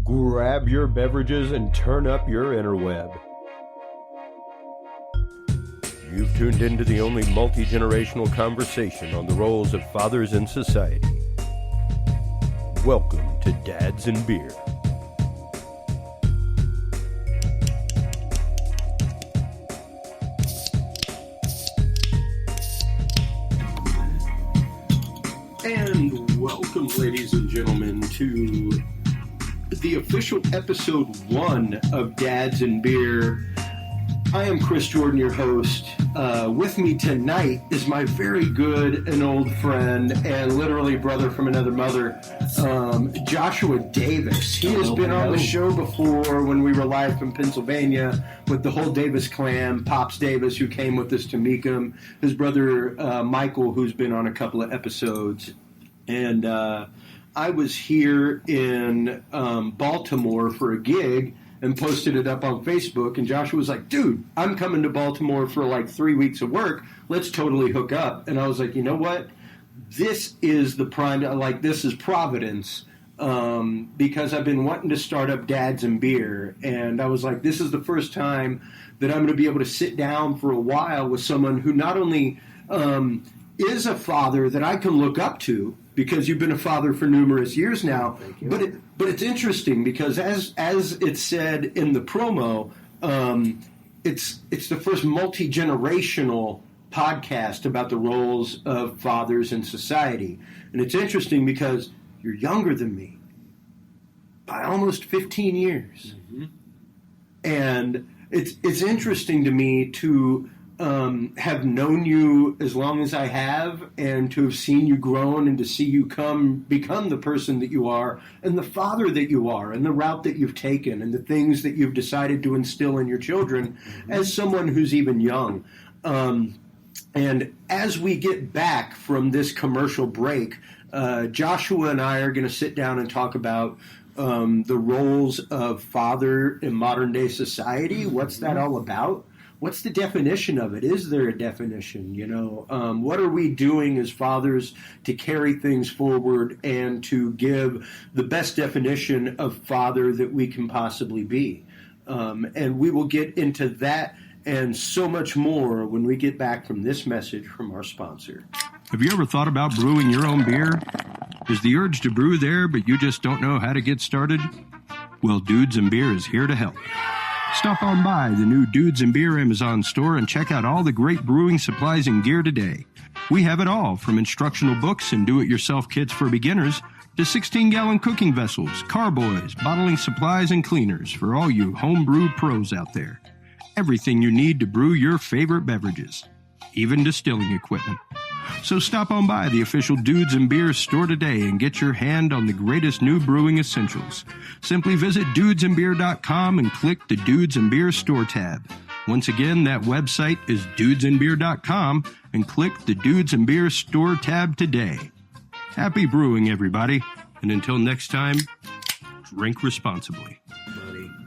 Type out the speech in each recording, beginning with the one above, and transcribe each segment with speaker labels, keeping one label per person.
Speaker 1: Grab your beverages and turn up your interweb. You've tuned into the only multi-generational conversation on the roles of fathers in society. Welcome to Dads and Beer. And welcome, ladies and gentlemen, to the official episode 1 of Dads and Beer. I am Chris Jordan, your host. With me tonight is my very good and old friend and literally brother from another mother, Joshua Davis. He has been on the show before when we were live from Pennsylvania with the whole Davis clan. Pops Davis, who came with us to Meekum, his brother Michael, who's been on a couple of episodes. And I was here in Baltimore for a gig and posted it up on Facebook, and Joshua was like, dude, I'm coming to Baltimore for like 3 weeks of work. Let's totally hook up. And I was like, you know what? This is the prime, like, this is Providence, because I've been wanting to start up Dads and Beer. And I was like, this is the first time that I'm going to be able to sit down for a while with someone who not only is a father that I can look up to, because you've been a father for numerous years now. But it's interesting because as it said in the promo, it's the first multi-generational podcast about the roles of fathers in society. And it's interesting because you're younger than me by almost 15 years. Mm-hmm. And it's interesting to me to have known you as long as I have, and to have seen you grown, and to see you become the person that you are, and the father that you are, and the route that you've taken, and the things that you've decided to instill in your children, mm-hmm. as someone who's even young. And as we get back from this commercial break, Joshua and I are going to sit down and talk about the roles of father in modern day society. Mm-hmm. What's that all about? What's the definition of it? Is there a definition? You know, what are we doing as fathers to carry things forward and to give the best definition of father that we can possibly be? And we will get into that and so much more when we get back from this message from our sponsor.
Speaker 2: Have you ever thought about brewing your own beer? Is the urge to brew there, but you just don't know how to get started? Well, Dudes and Beer is here to help. Stop on by the new Dudes and Beer Amazon store and check out all the great brewing supplies and gear today. We have it all, from instructional books and do-it-yourself kits for beginners to 16-gallon cooking vessels, carboys, bottling supplies, and cleaners for all you homebrew pros out there. Everything you need to brew your favorite beverages, even distilling equipment. So stop on by the official Dudes and Beer store today and get your hand on the greatest new brewing essentials. Simply visit dudesandbeer.com and click the Dudes and Beer store tab. Once again, that website is dudesandbeer.com and click the Dudes and Beer store tab today. Happy brewing, everybody. And until next time, drink responsibly.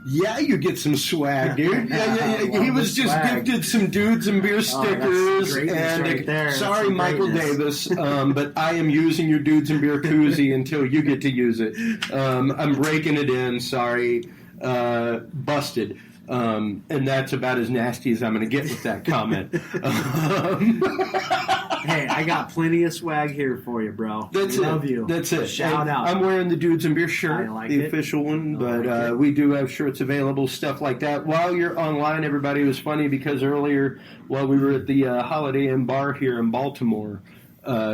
Speaker 1: Yeah, you get some swag, dude. Yeah. He was just gifted some Dudes and Beer stickers.
Speaker 3: Right there.
Speaker 1: Sorry, Michael Davis, but I am using your Dudes and Beer koozie until you get to use it. I'm breaking it in. Sorry. Busted. And that's about as nasty as I'm going to get with that comment.
Speaker 3: Hey, I got plenty of swag here for you, bro. Love you.
Speaker 1: That's it.
Speaker 3: Shout out.
Speaker 1: I'm wearing the Dudes and Beer shirt, official one, but we do have shirts available, stuff like that. While you're online, everybody, it was funny because earlier, while we were at the Holiday Inn bar here in Baltimore,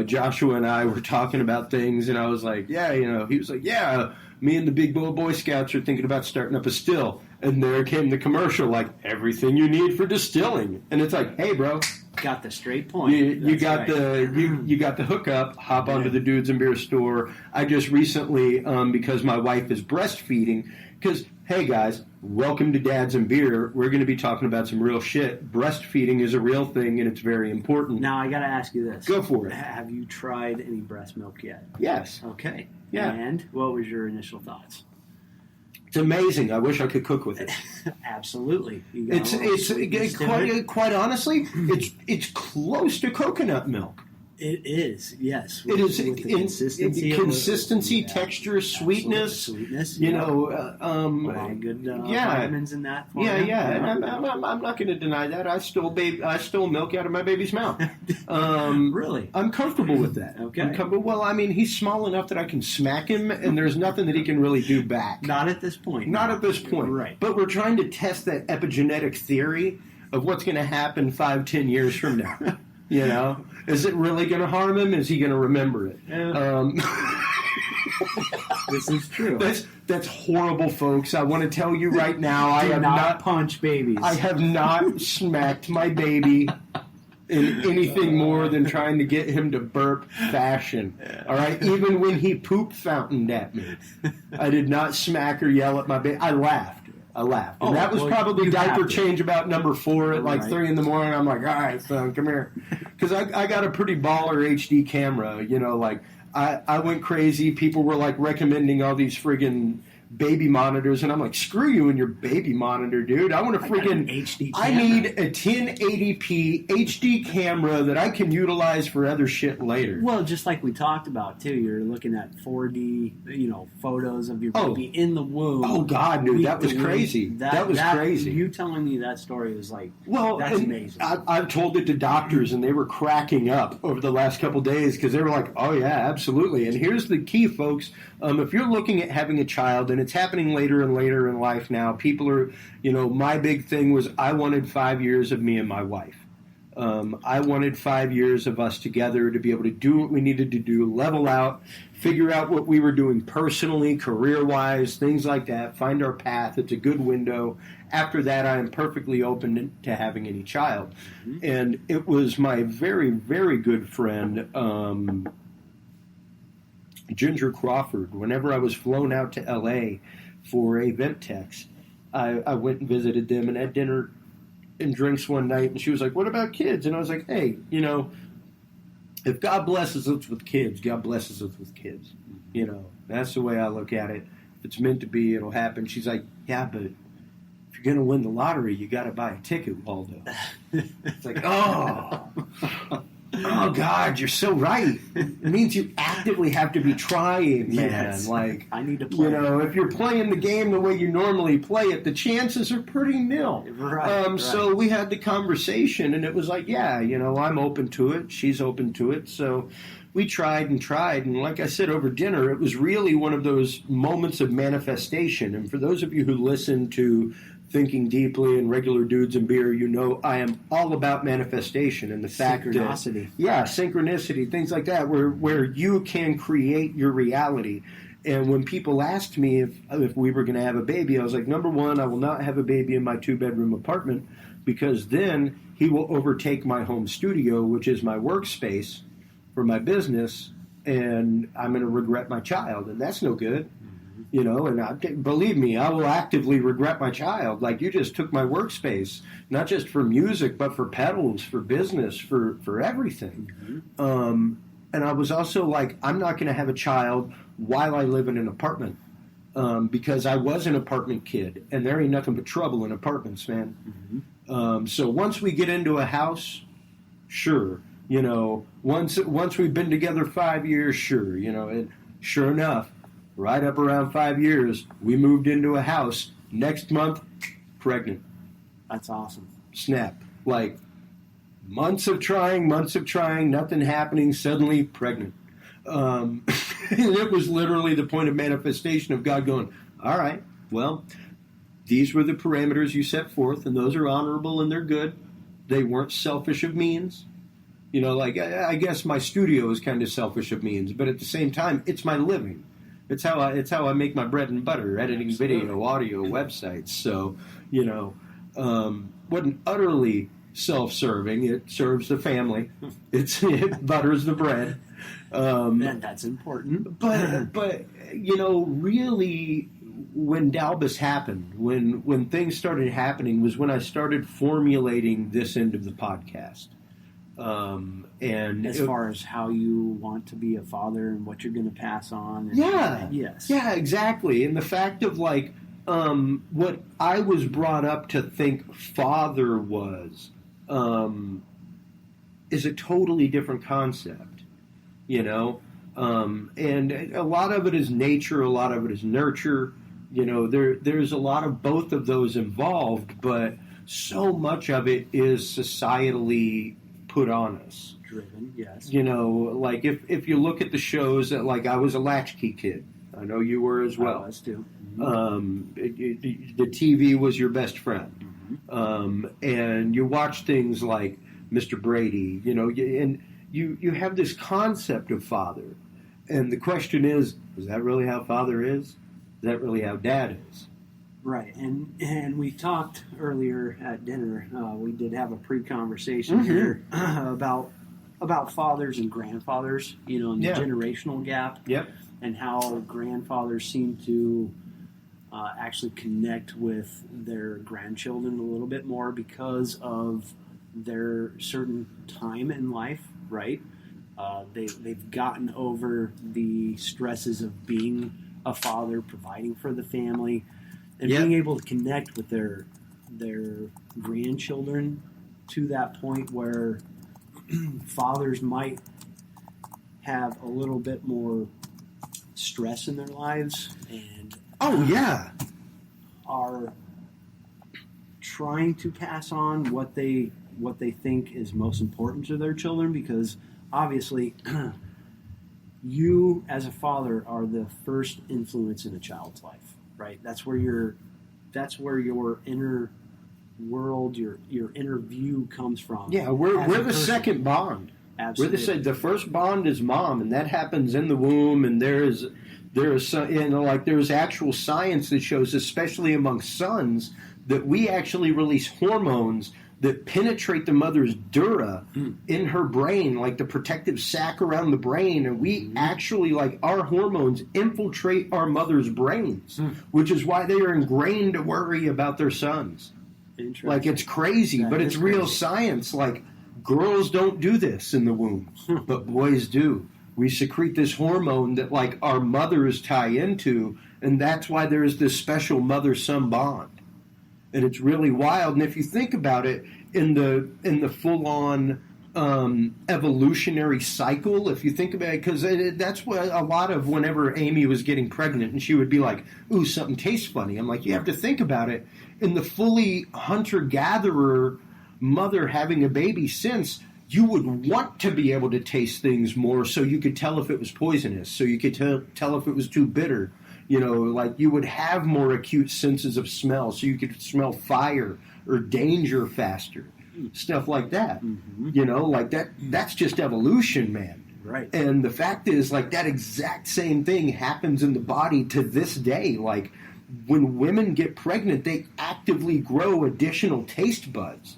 Speaker 1: Joshua and I were talking about things, and I was like, yeah, you know, he was like, yeah, me and the Big Boy Scouts are thinking about starting up a still. And there came the commercial, like, everything you need for distilling. And it's like, hey, bro.
Speaker 3: Got the straight point.
Speaker 1: You got the hookup. Hop onto the Dudes and Beer store. I just recently, because my wife is breastfeeding, because, hey, guys, welcome to Dads and Beer. We're going to be talking about some real shit. Breastfeeding is a real thing, and it's very important.
Speaker 3: Now, I got to ask you this.
Speaker 1: Go for it.
Speaker 3: Have you tried any breast milk yet?
Speaker 1: Yes.
Speaker 3: Okay.
Speaker 1: Yeah.
Speaker 3: And what was your initial thoughts?
Speaker 1: It's amazing. I wish I could cook with it.
Speaker 3: Absolutely.
Speaker 1: It's quite honestly, it's close to coconut milk.
Speaker 3: It is, yes.
Speaker 1: It is
Speaker 3: with the
Speaker 1: consistency, texture, sweetness.
Speaker 3: Sweetness,
Speaker 1: you know,
Speaker 3: a lot of good vitamins in that. For him.
Speaker 1: And I'm not going to deny that. I stole milk out of my baby's mouth.
Speaker 3: Really,
Speaker 1: I'm comfortable with that.
Speaker 3: Okay.
Speaker 1: Well, I mean, he's small enough that I can smack him, and there's nothing that he can really do back.
Speaker 3: Not at this point.
Speaker 1: Not at this point.
Speaker 3: Right.
Speaker 1: But we're trying to test that epigenetic theory of what's going to happen 5-10 years from now. You know, is it really going to harm him? Is he going to remember it?
Speaker 3: Yeah. This is true.
Speaker 1: That's horrible, folks. I want to tell you right now, I have not
Speaker 3: punch babies.
Speaker 1: I have not smacked my baby in anything more than trying to get him to burp fashion. All right, even when he poop fountained at me, I did not smack or yell at my baby. I laughed. And that was probably diaper change about number 4 at like 3 in the morning. I'm like, all right, son, come here. Because I got a pretty baller HD camera. You know, like I went crazy. People were like recommending all these friggin' baby monitors. And I'm like, screw you and your baby monitor, dude. I want a friggin'
Speaker 3: HD camera.
Speaker 1: I need a 1080p HD camera that I can utilize for other shit later.
Speaker 3: Well, just like we talked about, too. You're looking at 4D, photos of your baby in the womb.
Speaker 1: Oh, God, dude, that was crazy. That was crazy.
Speaker 3: You telling me that story was like,
Speaker 1: well,
Speaker 3: that's amazing.
Speaker 1: I've told it to doctors, and they were cracking up over the last couple days because they were like, oh, yeah, absolutely. And here's the key, folks. If you're looking at having a child, and it's happening later and later in life now, people are, my big thing was I wanted 5 years of me and my wife. I wanted 5 years of us together to be able to do what we needed to do, level out, figure out what we were doing personally, career-wise, things like that, find our path. It's a good window. After that, I am perfectly open to having any child. Mm-hmm. And it was my very, very good friend, Ginger Crawford. Whenever I was flown out to L.A. for a Ventex, I went and visited them and had dinner and drinks one night, and she was like, what about kids? And I was like, hey, if God blesses us with kids, God blesses us with kids. That's the way I look at it. If it's meant to be, it'll happen. She's like, yeah, but if you're going to win the lottery, you got to buy a ticket, Waldo. It's like, oh, God, you're so right. It means you actively have to be trying, man.
Speaker 3: Yes.
Speaker 1: Like,
Speaker 3: I need to play.
Speaker 1: If you're playing the game the way you normally play it, the chances are pretty nil.
Speaker 3: Right.
Speaker 1: So we had the conversation, and it was like, yeah, I'm open to it. She's open to it. So we tried, and like I said, over dinner, it was really one of those moments of manifestation. And for those of you who listen to Thinking Deeply and Regular Dudes and Beer, I am all about manifestation and the fact that synchronicity, things like that, where you can create your reality. And when people asked me if we were going to have a baby, I was like, number one, I will not have a baby in my 2-bedroom apartment, because then he will overtake my home studio, which is my workspace for my business, and I'm going to regret my child, and that's no good. And believe me, I will actively regret my child. Like, you just took my workspace, not just for music, but for pedals, for business, for everything. Mm-hmm. And I was also like, I'm not going to have a child while I live in an apartment, because I was an apartment kid, and there ain't nothing but trouble in apartments, man. Mm-hmm. So once we get into a house, sure. Once we've been together 5 years, sure. And sure enough, right up around 5 years, we moved into a house. Next month, pregnant.
Speaker 3: That's awesome.
Speaker 1: Snap. Like, months of trying, nothing happening, suddenly pregnant. And it was literally the point of manifestation of God going, all right, well, these were the parameters you set forth, and those are honorable and they're good. They weren't selfish of means. I guess my studio is kind of selfish of means, but at the same time, it's my living. It's how I make my bread and butter, editing video, audio, websites. So, wasn't utterly self-serving. It serves the family. It butters the bread.
Speaker 3: And that's important.
Speaker 1: But really, when Dalbus happened, when things started happening, was when I started formulating this end of the podcast. And
Speaker 3: as far as how you want to be a father and what you're going to pass on.
Speaker 1: Yeah, exactly. And the fact of what I was brought up to think father was, is a totally different concept. you know. And a lot of it is nature, a lot of it is nurture. You know, there's a lot of both of those involved, but so much of it is societally put on us.
Speaker 3: Driven, yes.
Speaker 1: You know, like if you look at the shows that, like, I was a latchkey kid. I know you were as well.
Speaker 3: I was too.
Speaker 1: The TV was your best friend. And you watch things like Mr. Brady, you know, and you have this concept of father. And the question is that really how father is? Is that really how dad is?
Speaker 3: Right, and we talked earlier at dinner. We did have a pre-conversation here about fathers and grandfathers. You know, and the generational gap.
Speaker 1: Yep.
Speaker 3: And how grandfathers seem to actually connect with their grandchildren a little bit more because of their certain time in life. Right. They've gotten over the stresses of being a father, providing for the family. And being able to connect with their grandchildren to that point where fathers might have a little bit more stress in their lives and are trying to pass on what they think is most important to their children, because obviously you as a father are the first influence in a child's life. Right, that's where your inner world, your inner view comes from.
Speaker 1: Yeah, we're the second bond.
Speaker 3: Absolutely,
Speaker 1: the first bond is mom, and that happens in the womb. And there's actual science that shows, especially among sons, that we actually release hormones that penetrate the mother's dura in her brain, like the protective sac around the brain, and we actually, like, our hormones infiltrate our mother's brains, which is why they are ingrained to worry about their sons. Like, it's crazy, but it's real science. Like, girls don't do this in the womb, but boys do. We secrete this hormone that, like, our mothers tie into, and that's why there's this special mother-son bond. And it's really wild. And if you think about it, in the full-on evolutionary cycle, if you think about it, because that's what a lot of, whenever Amy was getting pregnant, and she would be like, "Ooh, something tastes funny." I'm like, you have to think about it. In the fully hunter-gatherer mother having a baby sense, you would want to be able to taste things more, so you could tell if it was poisonous, so you could tell if it was too bitter. You know, like, you would have more acute senses of smell, so you could smell fire or danger faster, stuff like that. You know, like that's just evolution, man.
Speaker 3: Right.
Speaker 1: And the fact is, like, that exact same thing happens in the body to this day. Like, when women get pregnant, they actively grow additional taste buds.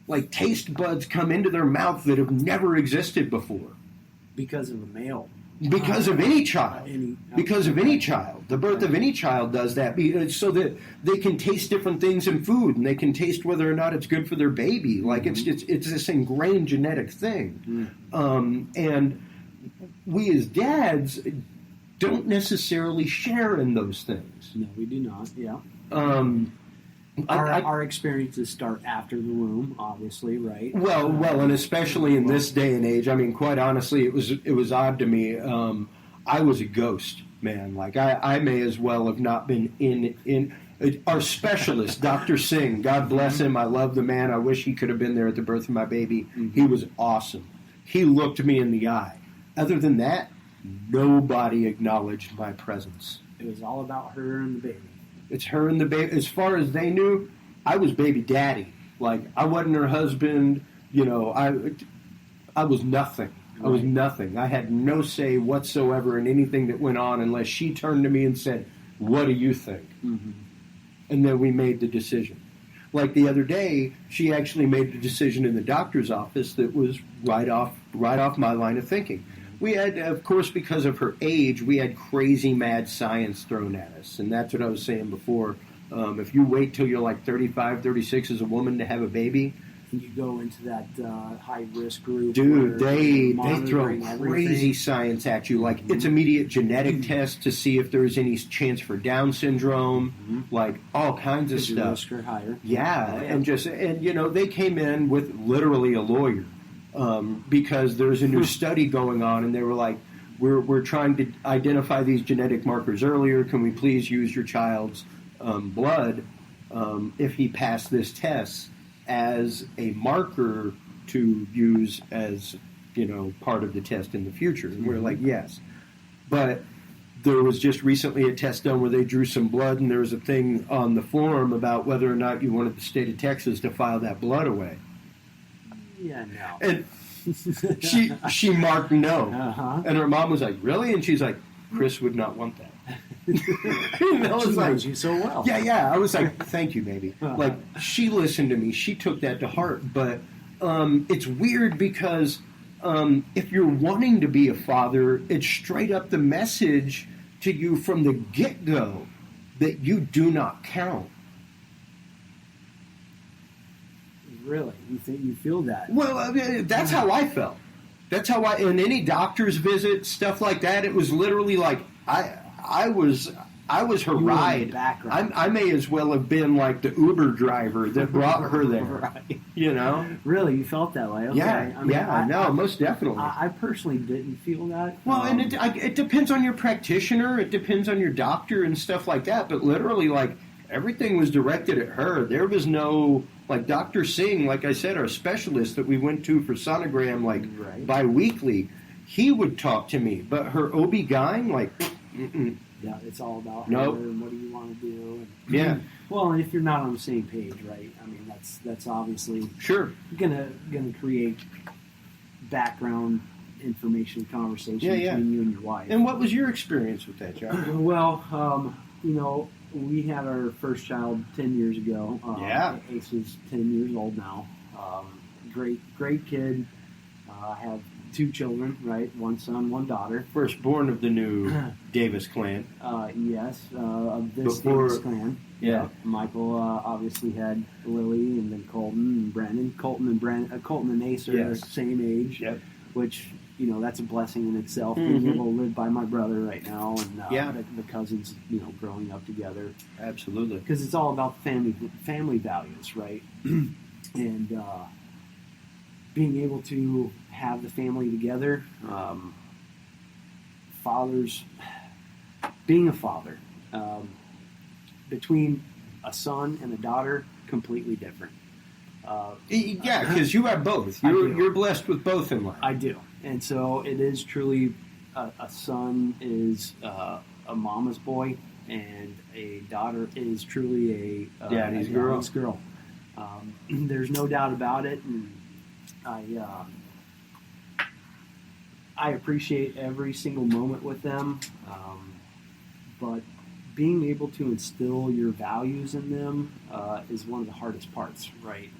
Speaker 1: Like, taste buds come into their mouth that have never existed before.
Speaker 3: Because of a male.
Speaker 1: Because of any child. Because of any child. The birth of any child does that, so that they can taste different things in food, and they can taste whether or not it's good for their baby. Like, it's this ingrained genetic thing. And we as dads don't necessarily share in those things.
Speaker 3: No, we do not, yeah. Our experiences start after the womb, obviously, right?
Speaker 1: Well, and especially in this day and age. I mean, quite honestly, it was odd to me. I was a ghost, man. Like, I may as well have not been in. Our specialist, Dr. Singh, God bless him. I love the man. I wish he could have been there at the birth of my baby. He was awesome. He looked me in the eye. Other than that, nobody acknowledged my presence.
Speaker 3: It was all about her and the baby.
Speaker 1: It's her and the baby. As far as they knew, I was baby daddy. Like, I wasn't her husband. You know, I was nothing. I was nothing. I had no say whatsoever in anything that went on unless she turned to me and said, "What do you think?" And then we made the decision. Like, the other day, she actually made a decision in the doctor's office that was right off my line of thinking. We had, of course, because of her age, we had crazy mad science thrown at us. And that's what I was saying before. If you wait till you're like 35, 36 as a woman to have a baby,
Speaker 3: you go into that high-risk group.
Speaker 1: Dude, they throw crazy science at you. Like, it's immediate genetic tests to see if there's any chance for Down syndrome, like all kinds of stuff.
Speaker 3: Risk are higher.
Speaker 1: Yeah, and you know, they came in with literally a lawyer. because there's a new study going on, and they were like, we're trying to identify these genetic markers earlier. Can we please use your child's blood if he passed this test as a marker to use as, part of the test in the future? And we're like, yes. But there was just recently a test done where they drew some blood, and there was a thing on the form about whether or not you wanted the state of Texas to file that blood away.
Speaker 3: Yeah, no.
Speaker 1: And she marked no.
Speaker 3: Uh-huh.
Speaker 1: And her mom was like, really? And she's like, Chris would not want that. And I was
Speaker 3: She
Speaker 1: like,
Speaker 3: knows you so well.
Speaker 1: yeah. I was like, thank you, baby. Like, she listened to me. She took that to heart. But it's weird because if you're wanting to be a father, it's straight up the message to you from the get-go that you do not count.
Speaker 3: Really? You feel that?
Speaker 1: Well, I mean, that's how I felt. That's how in any doctor's visit, stuff like that, it was literally like I was her ride. I may as well have been like the Uber driver that brought her there.
Speaker 3: Right. Really, you felt that way? Okay.
Speaker 1: Yeah, most definitely.
Speaker 3: I personally didn't feel that.
Speaker 1: Well, and it depends on your practitioner. It depends on your doctor and stuff like that. But literally, like, everything was directed at her. There was no, like, Dr. Singh, like I said, our specialist that we went to for sonogram, like, bi-weekly, he would talk to me. But her OB-GYN, like, mm-mm.
Speaker 3: Yeah, it's all about
Speaker 1: Nope.
Speaker 3: her and what do you want to do. And,
Speaker 1: Yeah.
Speaker 3: Well, and if you're not on the same page, right? I mean, that's obviously
Speaker 1: Sure.
Speaker 3: gonna create background information conversation
Speaker 1: Yeah.
Speaker 3: between you and your wife.
Speaker 1: And what was your experience with that, John?
Speaker 3: Well, we had our first child 10 years ago. Ace is 10 years old now. Great kid. I have 2 children, right? 1 son, 1 daughter.
Speaker 1: Firstborn of the new Davis clan.
Speaker 3: Yes, of this
Speaker 1: Before-
Speaker 3: Davis clan.
Speaker 1: Yeah.
Speaker 3: Michael obviously had Lily, and then Colton and Brandon. Colton and Ace are the same age.
Speaker 1: Yep.
Speaker 3: Which, that's a blessing in itself.
Speaker 1: Mm-hmm.
Speaker 3: Being able to live by my brother right now, and the cousins, growing up together.
Speaker 1: Absolutely.
Speaker 3: Because it's all about family values, right? And being able to have the family together, being a father, between a son and a daughter, completely different.
Speaker 1: Yeah, because you have both. You're blessed with both in life.
Speaker 3: I do. And so it is truly, a son is a mama's boy, and a daughter is truly a
Speaker 1: Daddy's
Speaker 3: girl. There's no doubt about it, and I appreciate every single moment with them, but being able to instill your values in them is one of the hardest parts, right?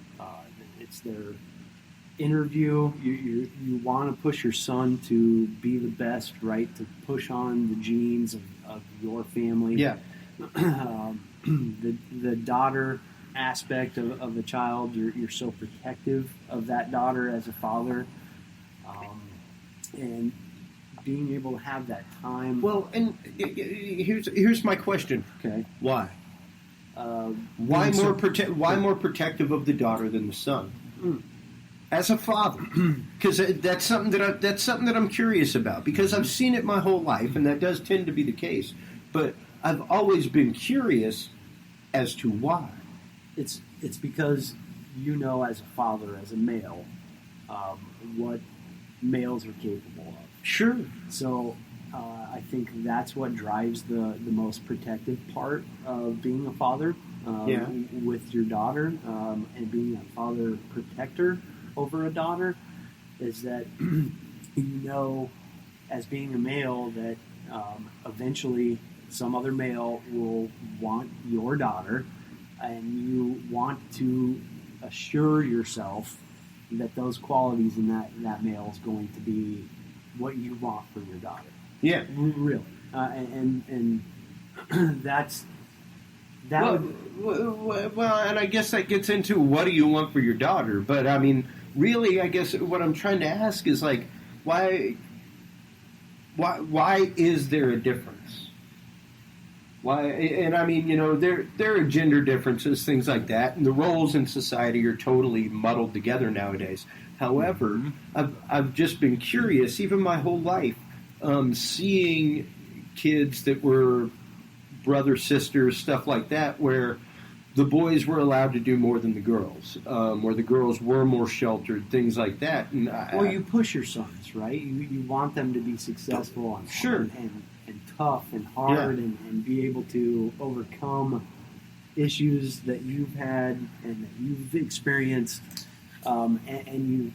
Speaker 3: It's their interview. You want to push your son to be the best, right? To push on the genes of your family.
Speaker 1: Yeah.
Speaker 3: The daughter aspect of the child, you're so protective of that daughter as a father, and being able to have that time.
Speaker 1: Well, and here's my question.
Speaker 3: Okay.
Speaker 1: Why? Why more protective of the daughter than the son? As a father, because that's something that I'm curious about. Because I've seen it my whole life, and that does tend to be the case. But I've always been curious as to why.
Speaker 3: It's because as a father, as a male, what males are capable of.
Speaker 1: Sure.
Speaker 3: So I think that's what drives the most protective part of being a father with your daughter, and being a father protector over a daughter, is that as being a male that eventually some other male will want your daughter, and you want to assure yourself that those qualities in that male is going to be what you want for your daughter.
Speaker 1: Yeah.
Speaker 3: Really. And that's...
Speaker 1: Well, and I guess that gets into what do you want for your daughter. But, I mean, really, I guess what I'm trying to ask is, like, why is there a difference? Why? And, I mean, there are gender differences, things like that, and the roles in society are totally muddled together nowadays. However, I've just been curious, even my whole life, seeing kids that were brothers, sisters, stuff like that, where the boys were allowed to do more than the girls, where the girls were more sheltered, things like that. And
Speaker 3: well, you push your sons, right? You want them to be successful and
Speaker 1: sure.
Speaker 3: and tough and hard and be able to overcome issues that you've had and that you've experienced, and you.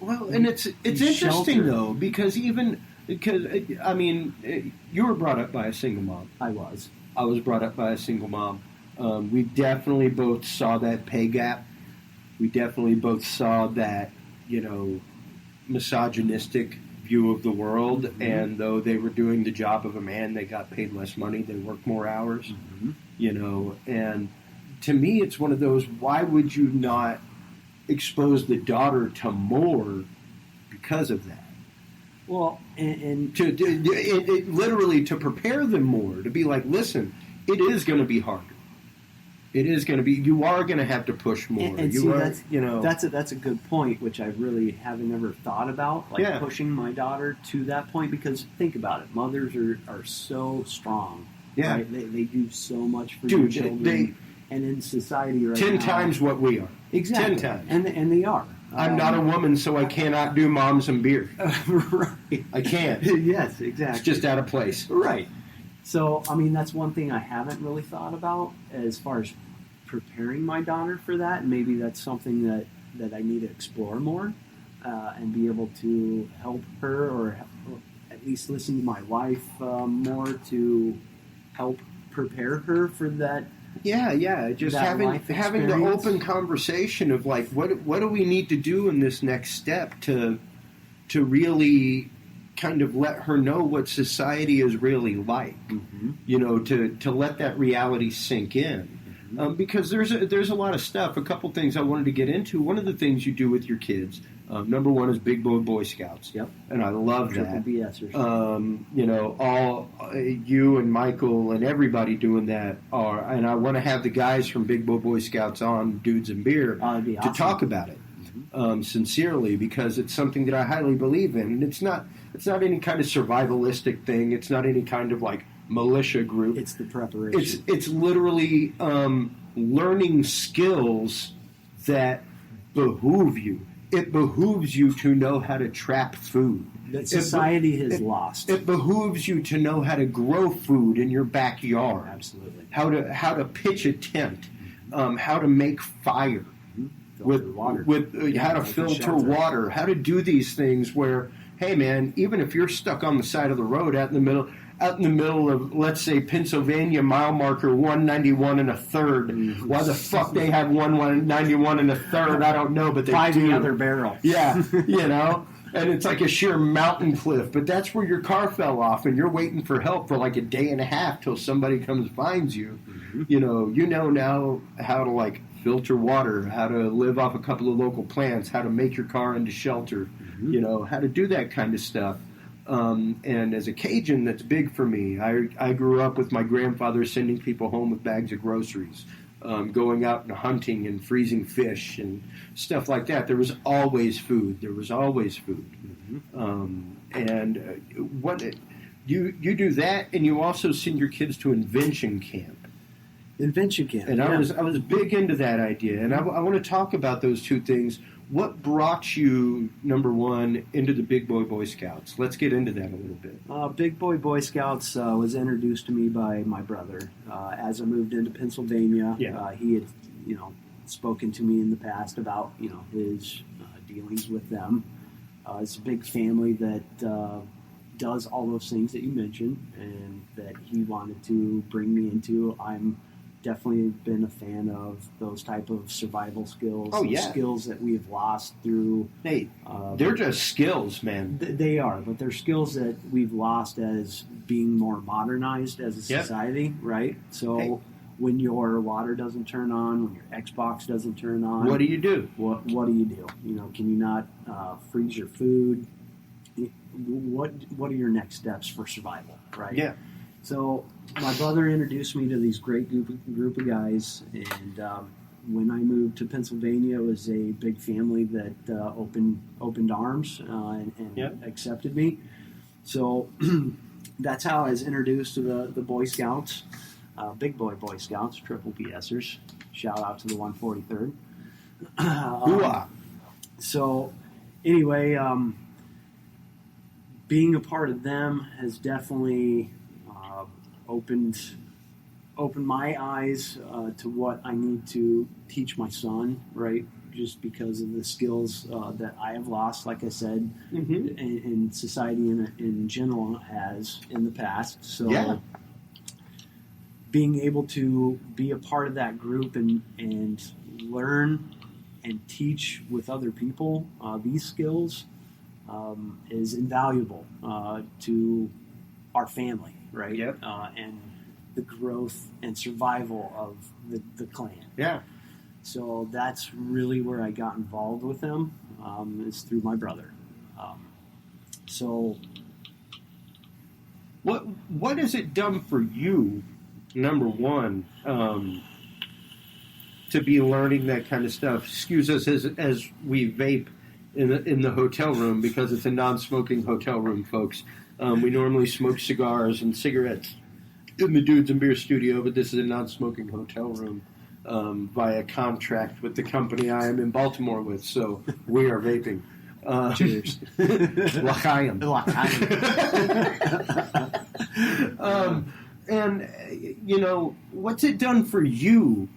Speaker 1: Well, and it's interesting though because I mean, you were brought up by a single mom.
Speaker 3: I was
Speaker 1: brought up by a single mom. We definitely both saw that pay gap. We definitely both saw that, misogynistic view of the world. Mm-hmm. And though they were doing the job of a man, they got paid less money. They worked more hours. Mm-hmm. And to me, it's one of those, why would you not expose the daughter to more because of that?
Speaker 3: Well, and
Speaker 1: literally to prepare them more, to be like, listen, it is going to be harder. It is going to be. You are going to have to push more.
Speaker 3: That's a good point, which I really haven't ever thought about, pushing my daughter to that point. Because think about it, mothers are so strong. Yeah, right? They do so much for their children, and in society right
Speaker 1: 10
Speaker 3: now,
Speaker 1: times what we are.
Speaker 3: Exactly,
Speaker 1: 10 times,
Speaker 3: and they are.
Speaker 1: I'm not a woman, so I cannot do moms and beer.
Speaker 3: Right,
Speaker 1: I can't.
Speaker 3: Yes, exactly.
Speaker 1: It's just out of place.
Speaker 3: Right. So, I mean, that's one thing I haven't really thought about as far as preparing my daughter for that. And maybe that's something that I need to explore more and be able to help her or at least listen to my wife more to help prepare her for that.
Speaker 1: Yeah. Just having the open conversation of like, what do we need to do in this next step to really kind of let her know what society is really like, to let that reality sink in. Because there's a lot of stuff. A couple things I wanted to get into. One of the things you do with your kids, number one is Big Boy Scouts. Yep. And I love
Speaker 3: Triple
Speaker 1: that.
Speaker 3: BSers.
Speaker 1: All you and Michael and everybody doing that are, and I want to have the guys from Big Boy Scouts on Dudes and Beer to talk about it. Sincerely, because it's something that I highly believe in, and it's not any kind of survivalistic thing. It's not any kind of like militia group.
Speaker 3: It's the preparation.
Speaker 1: It's literally learning skills that behoove you. It behooves you to know how to trap food
Speaker 3: that society has lost.
Speaker 1: It behooves you to know how to grow food in your backyard.
Speaker 3: Absolutely.
Speaker 1: How to pitch a tent. How to make fire. With how to filter water, how to do these things where, hey man, even if you're stuck on the side of the road out in the middle of, let's say, Pennsylvania, mile marker 191 and a third. Why the fuck they have 191 and a third, I don't know, but they
Speaker 3: Find
Speaker 1: do.
Speaker 3: the other barrel.
Speaker 1: Yeah, and it's like a sheer mountain cliff, but that's where your car fell off, and you're waiting for help for like a day and a half till somebody comes and finds you. You know now how to like filter water, how to live off a couple of local plants, how to make your car into shelter, how to do that kind of stuff. And as a Cajun, that's big for me. I grew up with my grandfather sending people home with bags of groceries, going out and hunting and freezing fish and stuff like that. There was always food. What you do that, and you also send your kids to invention camp. And I was big into that idea, and I want to talk about those two things. What brought you, number one, into the Big Boy Scouts? Let's get into that a little bit.
Speaker 3: Big Boy Scouts was introduced to me by my brother as I moved into Pennsylvania.
Speaker 1: Yeah.
Speaker 3: He had, spoken to me in the past about, his dealings with them. It's a big family that does all those things that you mentioned, and that he wanted to bring me into. I'm definitely been a fan of those type of survival skills.
Speaker 1: Oh, yeah.
Speaker 3: Skills that we have lost through.
Speaker 1: Hey, they're just skills, man.
Speaker 3: They are, but they're skills that we've lost as being more modernized as a society, right? So when your water doesn't turn on, when your Xbox doesn't turn on,
Speaker 1: what do you do?
Speaker 3: What do you do? Can you not freeze your food? What are your next steps for survival, right?
Speaker 1: Yeah.
Speaker 3: So my brother introduced me to these great group of guys, and when I moved to Pennsylvania, it was a big family that opened arms and
Speaker 1: Yep.
Speaker 3: accepted me. So that's how I was introduced to the Boy Scouts, Big Boy Scouts, triple PSers. Shout out to the 143rd.
Speaker 1: Hoo-ah.
Speaker 3: So anyway, being a part of them has definitely opened my eyes to what I need to teach my son, right? Just because of the skills that I have lost, like I said,
Speaker 1: Mm-hmm.
Speaker 3: and society in general has in the past. So
Speaker 1: Yeah.
Speaker 3: being able to be a part of that group and learn and teach with other people these skills is invaluable to our family, right?
Speaker 1: Yep.
Speaker 3: And the growth and survival of the clan.
Speaker 1: Yeah.
Speaker 3: So that's really where I got involved with them, is through my brother. So
Speaker 1: What has it done for you, number one, to be learning that kind of stuff? Excuse us as we vape in the hotel room, because it's a non-smoking hotel room, folks. We normally smoke cigars and cigarettes in the Dudes and Beer studio, but this is a non-smoking hotel room via contract with the company I am in Baltimore with, so we are vaping.
Speaker 3: cheers.
Speaker 1: L'chaim. And, you know, what's it done for you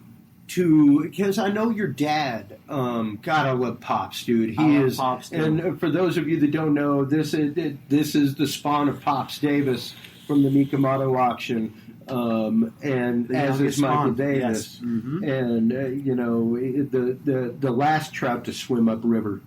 Speaker 1: to, because I know your dad, God, I love Pops, dude.
Speaker 3: I love Pops, too.
Speaker 1: and for those of you that don't know, this is the spawn of Pops Davis from the Mikamoto auction, and
Speaker 3: The
Speaker 1: as
Speaker 3: youngest
Speaker 1: is Michael
Speaker 3: spawn,
Speaker 1: Davis.
Speaker 3: yes. Mhm.
Speaker 1: And, you know, the last trout to swim upriver.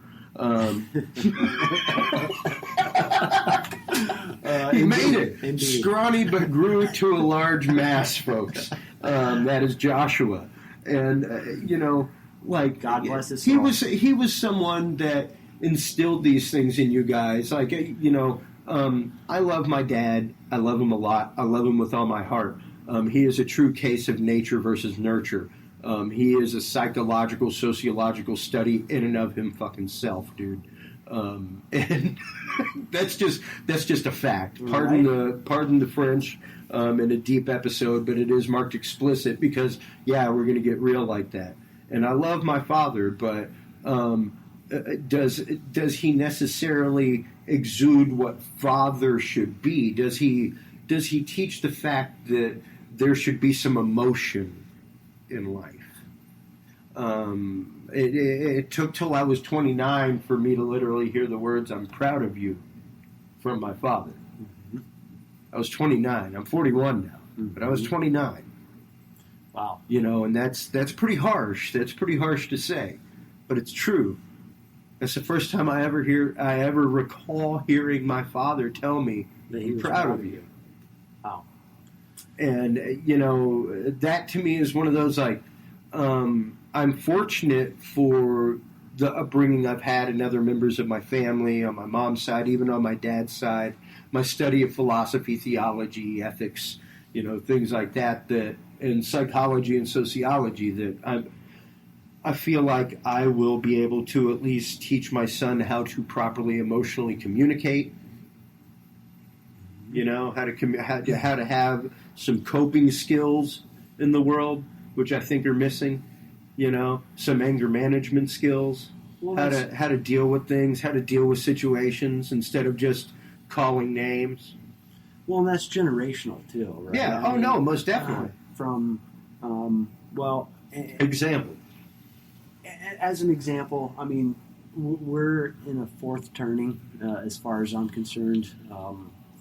Speaker 1: He made it.
Speaker 3: Indeed.
Speaker 1: Scrawny but grew to a large mass, folks. That is Joshua. And, you know, like...
Speaker 3: God bless his
Speaker 1: he
Speaker 3: soul.
Speaker 1: he was someone that instilled these things in you guys. Like, you know, I love my dad. I love him a lot. I love him with all my heart. He is a true case of nature versus nurture. He is a psychological, sociological study in and of him fucking self, dude. And that's just a fact. Pardon the French in a deep episode, but it is marked explicit because we're going to get real like that. And I love my father, but does he necessarily exude what father should be? Does he teach the fact that there should be some emotion in life? It took till I was 29 for me to literally hear the words, "I'm proud of you," from my father.
Speaker 3: Mm-hmm.
Speaker 1: I was 29. I'm 41 now, but I was 29.
Speaker 3: Wow.
Speaker 1: You know, and that's pretty harsh. That's pretty harsh to say, but it's true. That's the first time I ever recall hearing my father tell me,
Speaker 3: That he
Speaker 1: "I'm
Speaker 3: was
Speaker 1: proud of you."
Speaker 3: Wow.
Speaker 1: And, you know, that to me is one of those, like, I'm fortunate for the upbringing I've had in other members of my family, on my mom's side, even on my dad's side, my study of philosophy, theology, ethics, you know, things like that, and psychology and sociology, that I feel like I will be able to at least teach my son how to properly emotionally communicate, you know, how to have some coping skills in the world, which I think are missing. You know, some anger management skills,
Speaker 3: Well,
Speaker 1: how to deal with things, how to deal with situations instead of just calling names.
Speaker 3: Well, that's generational too, right?
Speaker 1: Yeah.
Speaker 3: I mean,
Speaker 1: No, most definitely.
Speaker 3: From,
Speaker 1: Example.
Speaker 3: as an example, I mean, we're in a fourth turning, as far as I'm concerned.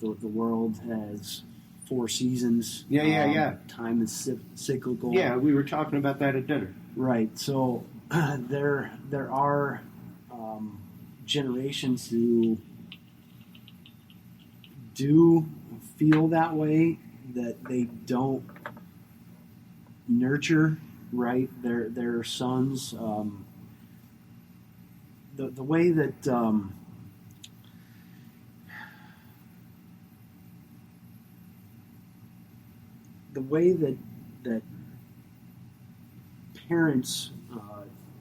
Speaker 3: The world has 4 seasons.
Speaker 1: Yeah.
Speaker 3: Time is cyclical.
Speaker 1: Yeah, we were talking about that at dinner.
Speaker 3: Right. So there are generations who do feel that way, that they don't nurture, right, their sons. The way that parents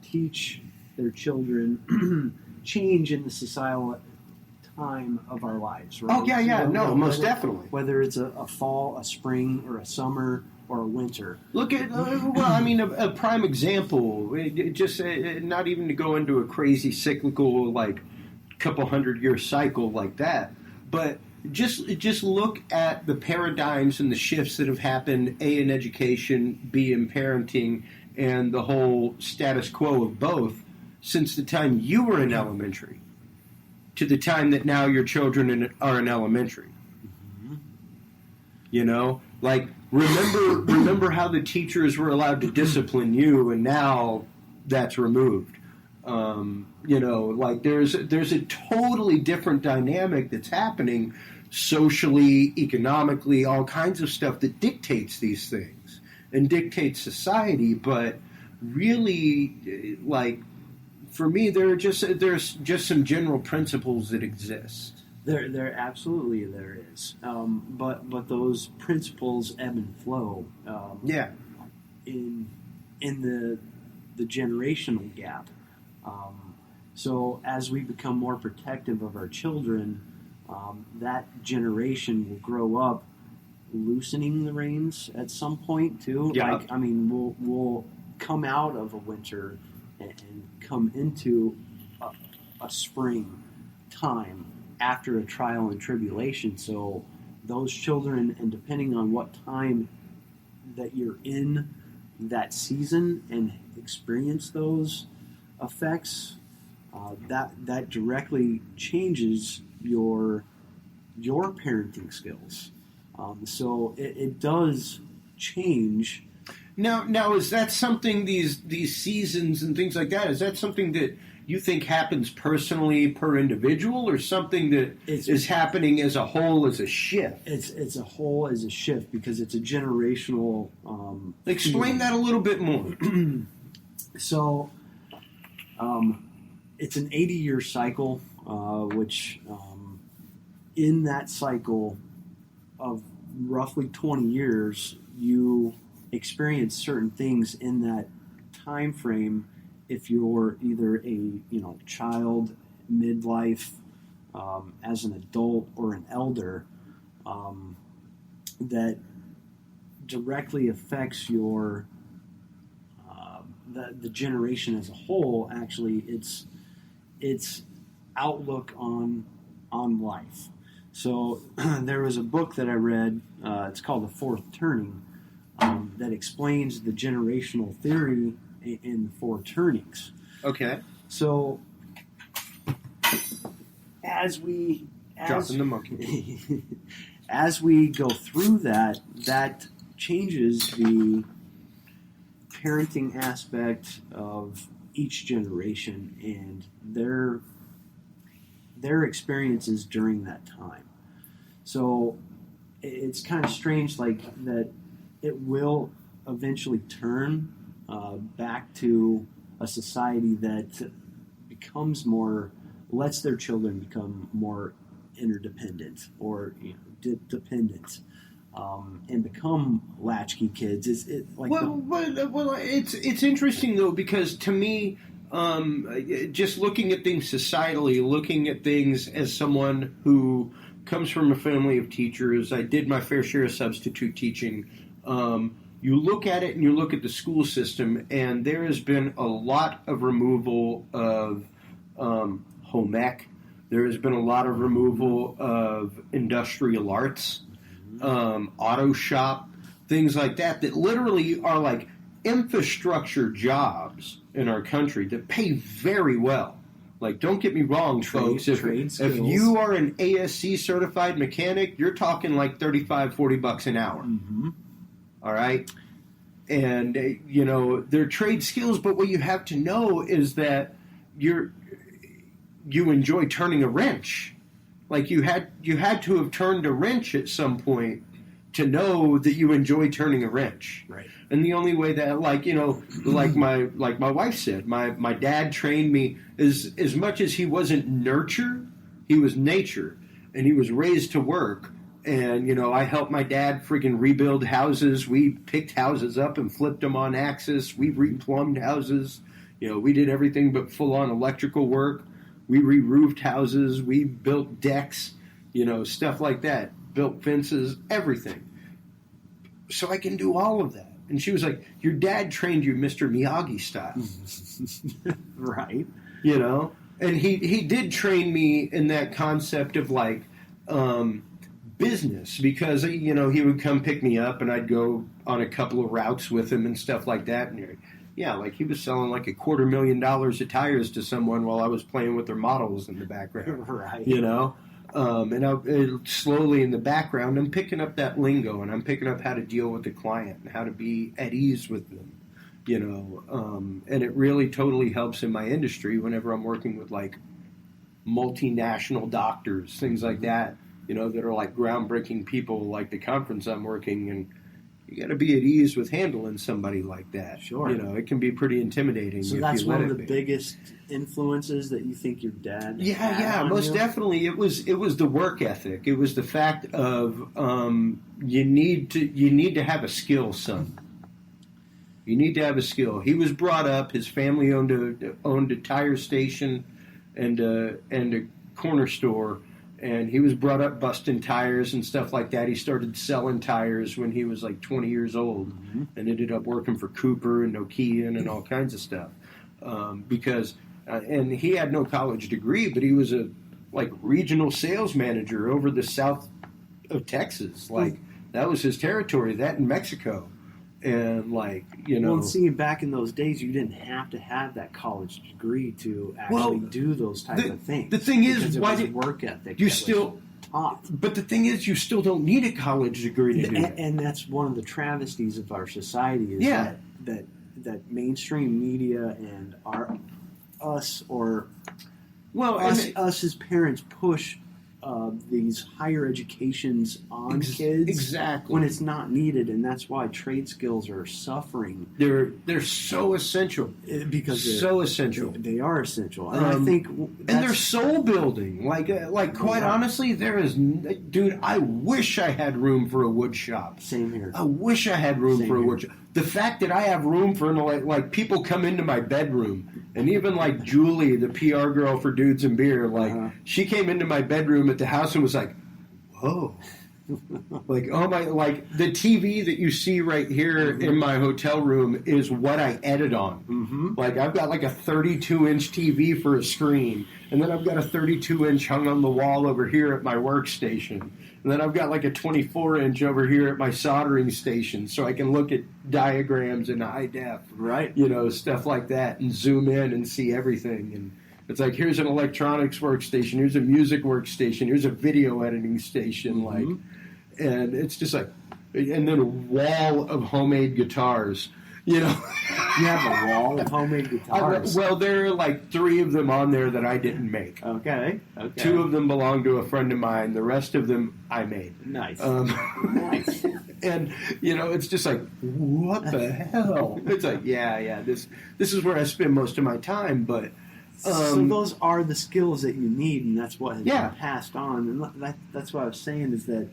Speaker 3: teach their children change in the societal time of our lives, right?
Speaker 1: Oh, yeah, most definitely.
Speaker 3: Whether it's a fall, a spring, or a summer, or a winter.
Speaker 1: Look at, a prime example, just not even to go into a crazy cyclical, like, couple 100-year cycle like that, but just look at the paradigms and the shifts that have happened, A, in education, B, in parenting, and the whole status quo of both since the time you were in elementary to the time that now your children are in elementary.
Speaker 3: Mm-hmm.
Speaker 1: You know, like, remember how the teachers were allowed to discipline you, and now that's removed. Like there's a totally different dynamic that's happening socially, economically, all kinds of stuff that dictates these things and dictates society. But really, like, for me, there's just some general principles that exist.
Speaker 3: There absolutely there is, but those principles ebb and flow. In the generational gap. So as we become more protective of our children, that generation will grow up loosening the reins at some point too.
Speaker 1: Yeah.
Speaker 3: Like, I mean, we'll come out of a winter and come into a spring time after a trial and tribulation. So those children, and depending on what time that you're in that season and experience those effects, that directly changes your parenting skills. So it does change.
Speaker 1: Now, is that something, these seasons and things like that, is that something that you think happens personally per individual, or something that is happening as a whole, as a shift?
Speaker 3: It's a whole as a shift, because it's a generational.
Speaker 1: Explain that a little bit more.
Speaker 3: So, it's an 80-year cycle, which in that cycle of roughly 20 years, you experience certain things in that time frame. If you're either a child, midlife, as an adult, or an elder, that directly affects your the generation as a whole. Actually, its outlook on life. So there was a book that I read. It's called The Fourth Turning, that explains the generational theory in the four turnings.
Speaker 1: Okay.
Speaker 3: So as we
Speaker 1: dropping the monkey,
Speaker 3: as we go through that changes the parenting aspect of each generation and their experiences during that time. So it's kind of strange, like, that it will eventually turn back to a society that becomes more, lets their children become more interdependent or dependent, and become latchkey kids.
Speaker 1: It's interesting though, because to me, just looking at things societally, looking at things as someone who comes from a family of teachers, I did my fair share of substitute teaching. You look at it and you look at the school system, and there has been a lot of removal of home ec. There has been a lot of removal of industrial arts, auto shop, things like that literally are like infrastructure jobs in our country that pay very well. Like, don't get me wrong, folks. If you are an ASC certified mechanic, you're talking like $35-$40 an hour.
Speaker 3: Mm-hmm.
Speaker 1: All right? And, they're trade skills, but what you have to know is that you enjoy turning a wrench. Like, you had to have turned a wrench at some point to know that you enjoy turning a wrench.
Speaker 3: Right.
Speaker 1: And the only way that, like my wife said, my dad trained me as much as he wasn't nurture, he was nature. And he was raised to work. And, you know, I helped my dad freaking rebuild houses. We picked houses up and flipped them on axis. We replumbed houses. You know, we did everything but full-on electrical work. We re-roofed houses. We built decks, you know, stuff like that. Built fences, everything. So I can do all of that. And she was like, your dad trained you Mr. Miyagi style.
Speaker 3: Right.
Speaker 1: You know? And he did train me in that concept of, like, business. Because, you know, he would come pick me up and I'd go on a couple of routes with him and stuff like that. And yeah, like he was selling like $250,000 of tires to someone while I was playing with their models in the background.
Speaker 3: Right.
Speaker 1: You know? And slowly in the background, I'm picking up that lingo, and I'm picking up how to deal with the client and how to be at ease with them, you know. And it really totally helps in my industry whenever I'm working with, like, multinational doctors, things like that, you know, that are, like, groundbreaking people, like the conference I'm working, and you got to be at ease with handling somebody like that.
Speaker 3: Sure.
Speaker 1: You know, it can be pretty intimidating.
Speaker 3: So
Speaker 1: if
Speaker 3: that's
Speaker 1: you let
Speaker 3: one of
Speaker 1: it
Speaker 3: the
Speaker 1: be.
Speaker 3: biggest influences that you think your dad
Speaker 1: Yeah,
Speaker 3: on
Speaker 1: most
Speaker 3: you?
Speaker 1: definitely. It was the work ethic. It was the fact of you need to have a skill, son. You need to have a skill. He was brought up. His family owned a tire station and a corner store, and he was brought up busting tires and stuff like that. He started selling tires when he was like 20 years old, and ended up working for Cooper and Nokia and all kinds of stuff because. And he had no college degree, but he was a regional sales manager over the south of Texas. Like that was his territory. That in Mexico, and
Speaker 3: Well, and see, back in those days, you didn't have to have that college degree to actually do those type of things.
Speaker 1: The thing is,
Speaker 3: because
Speaker 1: why
Speaker 3: it was
Speaker 1: did
Speaker 3: work ethic?
Speaker 1: you
Speaker 3: that
Speaker 1: still
Speaker 3: was taught?
Speaker 1: But the thing is, you still don't need a college degree to do that.
Speaker 3: And that's one of the travesties of our society is that mainstream media and us as parents push these higher educations on kids
Speaker 1: exactly
Speaker 3: when it's not needed, and that's why trade skills are suffering.
Speaker 1: They're so essential
Speaker 3: Because
Speaker 1: they're so essential.
Speaker 3: They are essential, and I think
Speaker 1: and they're soul building. Quite honestly, there is, dude. I wish I had room for a wood shop.
Speaker 3: Same here.
Speaker 1: I wish I had room
Speaker 3: Same
Speaker 1: for a
Speaker 3: here.
Speaker 1: wood shop. The fact that I have room for people come into my bedroom, and even like Julie, the PR girl for Dudes and Beer, she came into my bedroom at the house and was like, "Whoa." Oh my, the TV that you see right here in my hotel room is what I edit on. Mm-hmm. I've got a 32-inch TV for a screen, and then I've got a 32-inch hung on the wall over here at my workstation, and then I've got a 24-inch over here at my soldering station, so I can look at diagrams in high def,
Speaker 3: right?
Speaker 1: Stuff like that, and zoom in and see everything. And it's here's an electronics workstation, here's a music workstation, here's a video editing station,
Speaker 3: Mm-hmm.
Speaker 1: And it's just and then a wall of homemade guitars,
Speaker 3: You have a wall of homemade guitars.
Speaker 1: Well, there are 3 of them on there that I didn't make.
Speaker 3: Okay.
Speaker 1: 2 of them belong to a friend of mine. The rest of them I made.
Speaker 3: Nice.
Speaker 1: Nice. And it's just what the hell? It's this is where I spend most of my time, but.
Speaker 3: So those are the skills that you need, and that's what has been passed on. And that's what I was saying is that,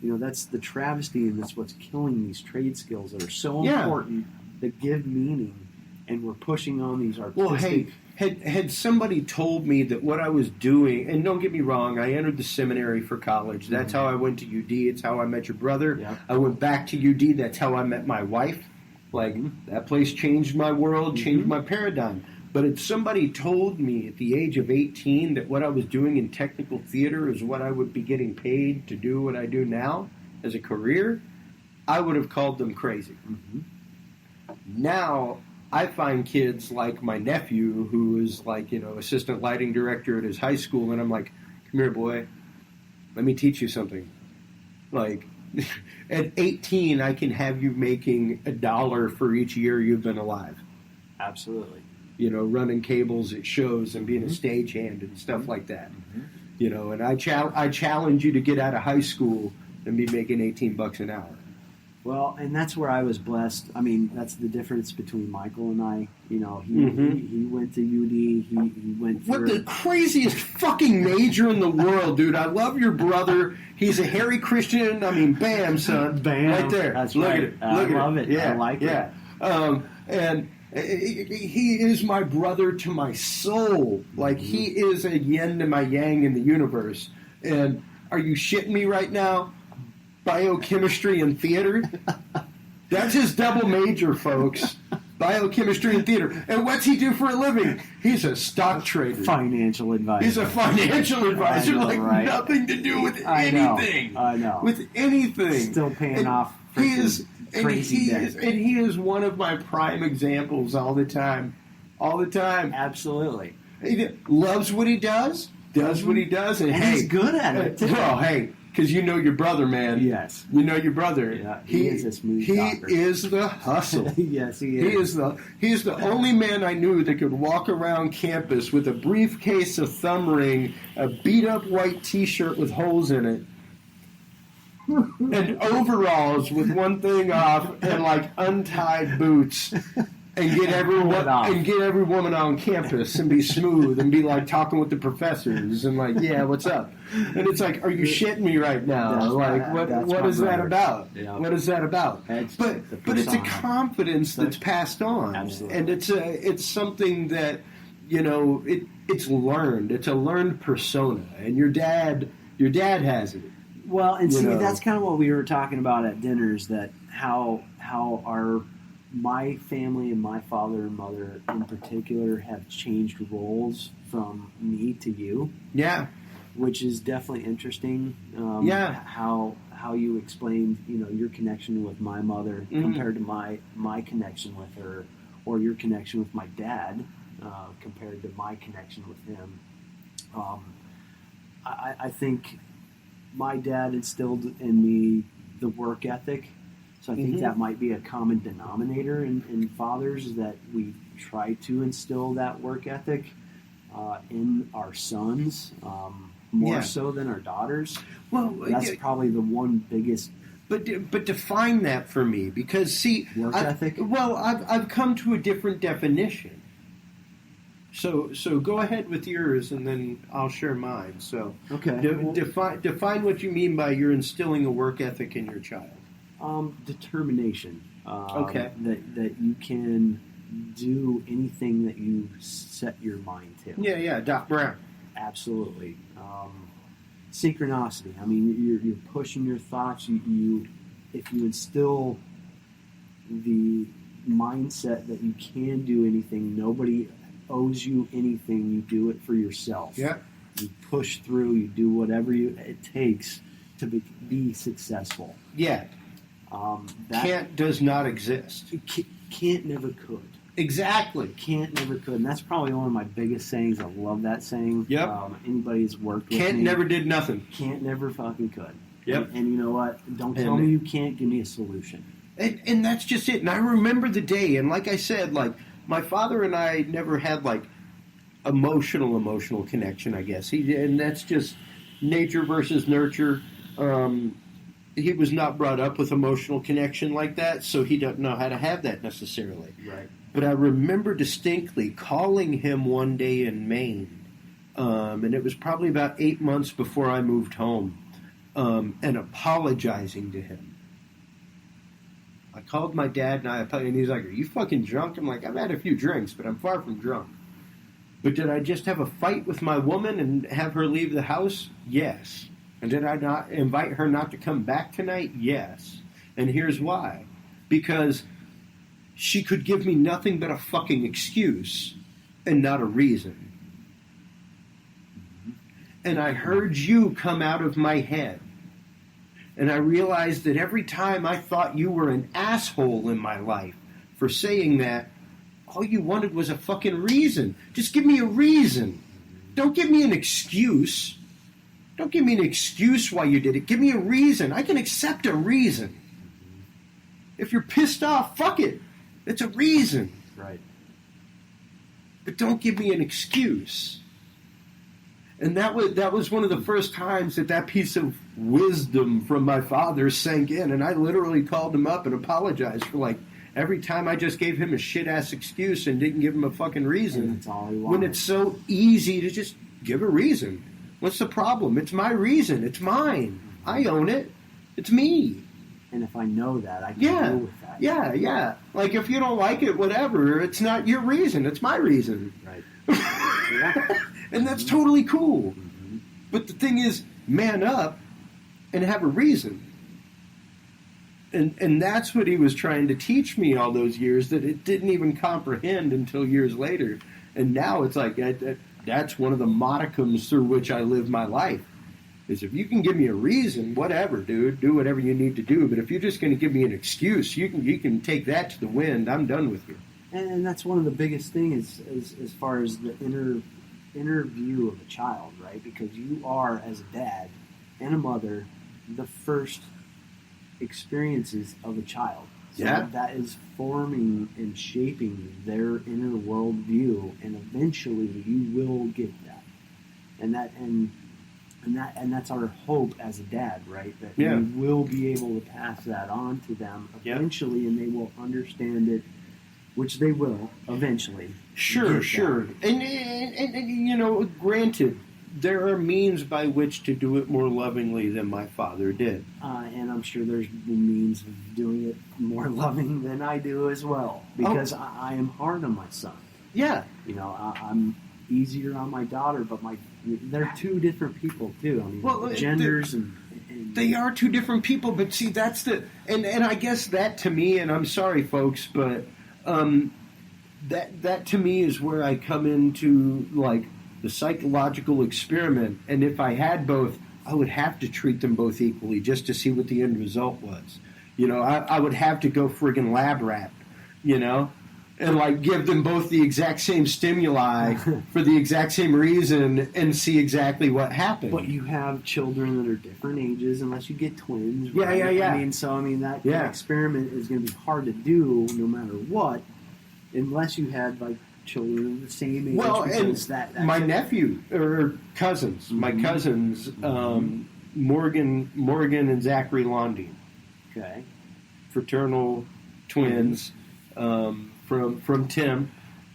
Speaker 3: that's the travesty, and that's what's killing these trade skills that are so important, that give meaning, and we're pushing on these artistic...
Speaker 1: Well, hey, had somebody told me that what I was doing, and don't get me wrong, I entered the seminary for college. That's how I went to UD. It's how I met your brother.
Speaker 3: Yeah.
Speaker 1: I went back to UD. That's how I met my wife. That place changed my world, changed my paradigm. But if somebody told me at the age of 18 that what I was doing in technical theater is what I would be getting paid to do what I do now as a career, I would have called them crazy. Mm-hmm. Now, I find kids like my nephew, who is assistant lighting director at his high school, and I'm like, come here, boy, let me teach you something. At 18, I can have you making $1 for each year you've been alive.
Speaker 3: Absolutely.
Speaker 1: Running cables at shows and being a stagehand and stuff like that. Mm-hmm. And I challenge you to get out of high school and be making $18 an hour.
Speaker 3: Well, and that's where I was blessed. I mean, that's the difference between Michael and I. You know, he went to UD. He went for...
Speaker 1: What the craziest fucking major in the world, dude. I love your brother. He's a hairy Christian. I mean, bam, son.
Speaker 3: Bam.
Speaker 1: Right there.
Speaker 3: That's
Speaker 1: Look
Speaker 3: right.
Speaker 1: at it.
Speaker 3: I love it.
Speaker 1: Yeah,
Speaker 3: I like it.
Speaker 1: And he is my brother to my soul. Like, he is a yin to my yang in the universe. And are you shitting me right now? Biochemistry and theater? That's his double major, folks. Biochemistry and theater. And what's he do for a living? He's a stock trader.
Speaker 3: Financial advisor.
Speaker 1: He's a financial advisor.
Speaker 3: Know,
Speaker 1: like,
Speaker 3: right?
Speaker 1: nothing to do with anything.
Speaker 3: I know.
Speaker 1: With anything.
Speaker 3: Still paying off.
Speaker 1: He is...
Speaker 3: Crazy
Speaker 1: and he is one of my prime examples all the time. All the time.
Speaker 3: Absolutely.
Speaker 1: He loves what he does what he does, and hey,
Speaker 3: he's good at it, too.
Speaker 1: Well, hey, because you know your brother, man.
Speaker 3: Yes.
Speaker 1: You know your brother.
Speaker 3: Yeah, he is a smooth talker.
Speaker 1: He is the hustle.
Speaker 3: Yes, he is.
Speaker 1: He is the only man I knew that could walk around campus with a briefcase, a thumb ring, a beat-up white T-shirt with holes in it, and overalls with one thing off, and like untied boots, and get every woman on campus and be smooth and be like talking with the professors and like, yeah, what's up? And it's like, are you shitting me right now?
Speaker 3: That's
Speaker 1: like,
Speaker 3: right.
Speaker 1: what is that about?
Speaker 3: Yeah.
Speaker 1: What is that about? But it's a confidence that's passed on.
Speaker 3: Absolutely.
Speaker 1: And it's something that, you know, it's learned. It's a learned persona, and your dad has it.
Speaker 3: Well, and see, that's kind of what we were talking about at dinners, that how my family and my father and mother in particular have changed roles from me to you.
Speaker 1: Yeah.
Speaker 3: Which is definitely interesting. How you explained, you know, your connection with my mother compared to my connection with her, or your connection with my dad compared to my connection with him. I think my dad instilled in me the work ethic. So I think that might be a common denominator in fathers, that we try to instill that work ethic in our sons, more so than our daughters. Well, that's probably the one biggest.
Speaker 1: But define that for me, because see,
Speaker 3: work ethic.
Speaker 1: Well, I've come to a different definition. So go ahead with yours, and then I'll share mine. So
Speaker 3: okay,
Speaker 1: define what you mean by you're instilling a work ethic in your child.
Speaker 3: Determination.
Speaker 1: Okay.
Speaker 3: That you can do anything that you set your mind to.
Speaker 1: Yeah, Doc Brown.
Speaker 3: Absolutely. Synchronicity. I mean, you're pushing your thoughts. You if you instill the mindset that you can do anything, nobody owes you anything. You do it for yourself.
Speaker 1: Yeah.
Speaker 3: You push through. You do whatever it takes to be successful.
Speaker 1: Yeah. Can't does not exist.
Speaker 3: Can't never could.
Speaker 1: Exactly.
Speaker 3: Can't never could. And that's probably one of my biggest sayings. I love that saying.
Speaker 1: Yep.
Speaker 3: Anybody who's worked with
Speaker 1: can't
Speaker 3: me.
Speaker 1: never did nothing.
Speaker 3: Can't never fucking could.
Speaker 1: Yep.
Speaker 3: And you know what? Don't tell me you can't. Give me a solution.
Speaker 1: And that's just it. And I remember the day. And like I said, like my father and I never had like emotional connection, I guess. And that's just nature versus nurture. He was not brought up with emotional connection like that, so he doesn't know how to have that necessarily.
Speaker 3: Right.
Speaker 1: But I remember distinctly calling him one day in Maine, and it was probably about 8 months before I moved home, and apologizing to him. I called my dad, and he's like, "Are you fucking drunk?" I'm like, "I've had a few drinks, but I'm far from drunk." But did I just have a fight with my woman and have her leave the house? Yes. And did I not invite her not to come back tonight? Yes. And here's why. Because she could give me nothing but a fucking excuse and not a reason. And I heard you come out of my head. And I realized that every time I thought you were an asshole in my life for saying that, all you wanted was a fucking reason. Just give me a reason. Don't give me an excuse. Don't give me an excuse why you did it. Give me a reason. I can accept a reason. If you're pissed off, fuck it. It's a reason.
Speaker 3: Right.
Speaker 1: But don't give me an excuse. And that was one of the first times that piece of wisdom from my father sank in. And I literally called him up and apologized for, like, every time I just gave him a shit-ass excuse and didn't give him a fucking reason.
Speaker 3: And that's all he wanted.
Speaker 1: When it's so easy to just give a reason. What's the problem? It's my reason. It's mine. I own it. It's me.
Speaker 3: And if I know that, I can deal with that.
Speaker 1: Yeah. Like, if you don't like it, whatever, it's not your reason. It's my reason.
Speaker 3: Right.
Speaker 1: And that's totally cool.
Speaker 3: Mm-hmm.
Speaker 1: But the thing is, man up and have a reason. And that's what he was trying to teach me all those years that it didn't even comprehend until years later. And now it's like, that's one of the modicums through which I live my life. Is if you can give me a reason, whatever, dude, do whatever you need to do. But if you're just going to give me an excuse, you can take that to the wind. I'm done with you.
Speaker 3: And that's one of the biggest things as far as the inner view of a child, right? Because you are, as a dad and a mother, the first experiences of a child. So that is forming and shaping their inner worldview, and eventually you will get that. And that's our hope as a dad, right? That we will be able to pass that on to them eventually, and they will understand it, which they will eventually.
Speaker 1: Sure. And you know, granted, there are means by which to do it more lovingly than my father did.
Speaker 3: And I'm sure there's means of doing it more loving than I do as well, because I am hard on my son.
Speaker 1: Yeah.
Speaker 3: You know, I'm easier on my daughter, but they're two different people too. I mean, genders and
Speaker 1: they are two different people. But see, that's and I guess that to me, and I'm sorry, folks, but that to me is where I come into like the psychological experiment. And if I had both, I would have to treat them both equally just to see what the end result was. You know, I would have to go friggin' lab rat, you know. And, like, give them both the exact same stimuli for the exact same reason and see exactly what happened.
Speaker 3: But you have children that are different ages unless you get twins.
Speaker 1: Yeah,
Speaker 3: right?
Speaker 1: yeah.
Speaker 3: I mean, that experiment is going to be hard to do no matter what, unless you had, like, children of the same age.
Speaker 1: Well, and my nephew, or cousins, my cousins, Morgan and Zachary Londine.
Speaker 3: Okay.
Speaker 1: Fraternal twins. From Tim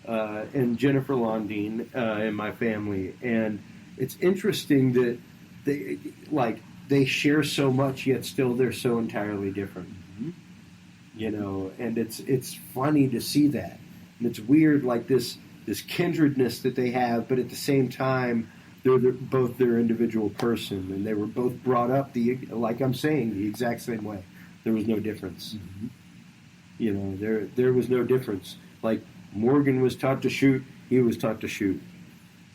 Speaker 1: and Jennifer Londine in my family, and it's interesting that they share so much, yet still they're so entirely different. Mm-hmm. You know, and it's funny to see that, and it's weird, like this kindredness that they have, but at the same time they're both their individual person, and they were both brought up like I'm saying, the exact same way. There was no difference. Mm-hmm. You know, there was no difference. Like, Morgan was taught to shoot, he was taught to shoot.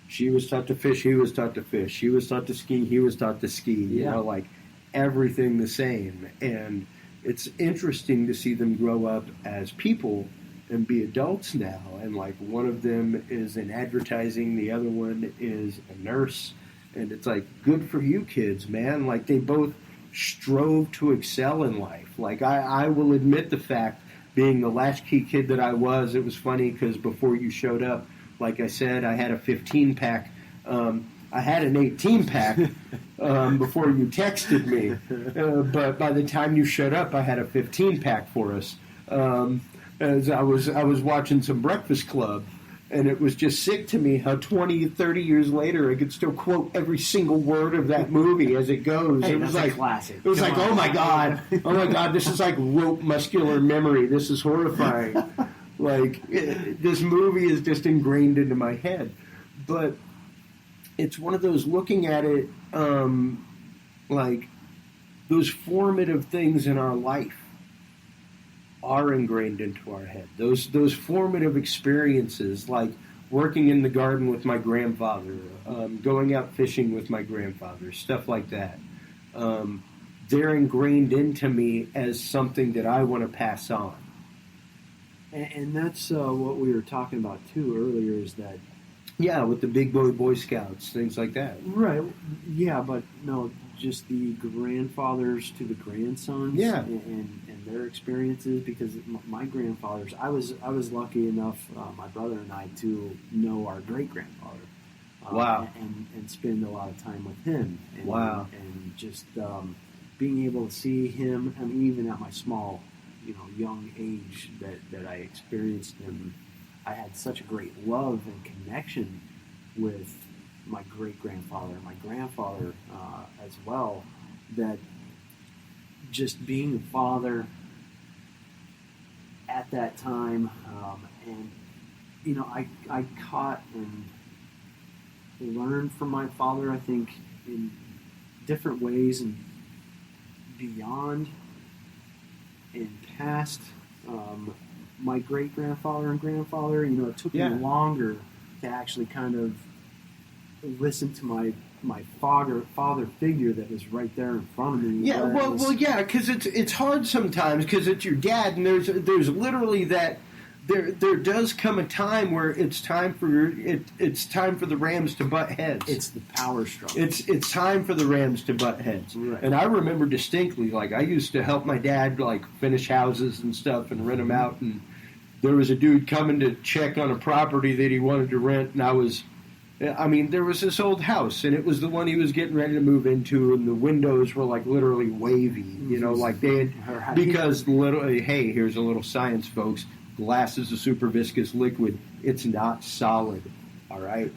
Speaker 1: She was taught to fish, he was taught to fish. She was taught to ski, he was taught to ski. You know, like, everything the same. And it's interesting to see them grow up as people and be adults now. And, like, one of them is in advertising, the other one is a nurse. And it's like, good for you kids, man. Like, they both strove to excel in life. Like, I will admit the fact, being the latchkey kid that I was, it was funny because before you showed up, like I said, I had a 15-pack. I had an 18-pack before you texted me. But by the time you showed up, I had a 15-pack for us. As I was watching some Breakfast Club, and it was just sick to me how 20, 30 years later I could still quote every single word of that movie as it goes.
Speaker 3: Hey,
Speaker 1: it was like
Speaker 3: classic.
Speaker 1: It was like, oh my god, this is like rote muscular memory. This is horrifying. This movie is just ingrained into my head. But it's one of those, looking at it, like those formative things in our life are ingrained into our head. Those formative experiences, like working in the garden with my grandfather, going out fishing with my grandfather, stuff like that. They're ingrained into me as something that I want to pass on.
Speaker 3: And that's what we were talking about too earlier, is that...
Speaker 1: Yeah, with the Big Boy Scouts, things like that.
Speaker 3: Right, yeah, but no, just the grandfathers to the grandsons, and their experiences, because my grandfathers, I was lucky enough, my brother and I, to know our great grandfather,
Speaker 1: Wow.
Speaker 3: And spend a lot of time with him. And,
Speaker 1: Wow.
Speaker 3: And just being able to see him, I mean, even at my small, young age that I experienced him, I had such a great love and connection with my great-grandfather, my grandfather as well, that just being a father at that time, and I caught and learned from my father, I think, in different ways and beyond and past my great-grandfather and grandfather. It took me longer to actually kind of listen to my father figure that was right there in front of me.
Speaker 1: Yeah, because it's hard sometimes because it's your dad, and there's literally that. There does come a time where it's time for the Rams to butt heads.
Speaker 3: It's the power struggle.
Speaker 1: It's time for the Rams to butt heads.
Speaker 3: Right.
Speaker 1: And I remember distinctly, like I used to help my dad like finish houses and stuff and rent them out. And there was a dude coming to check on a property that he wanted to rent, and there was this old house, and it was the one he was getting ready to move into, and the windows were like literally wavy, like they had, because literally, hey, here's a little science, folks. Glass is a super viscous liquid. It's not solid, all right?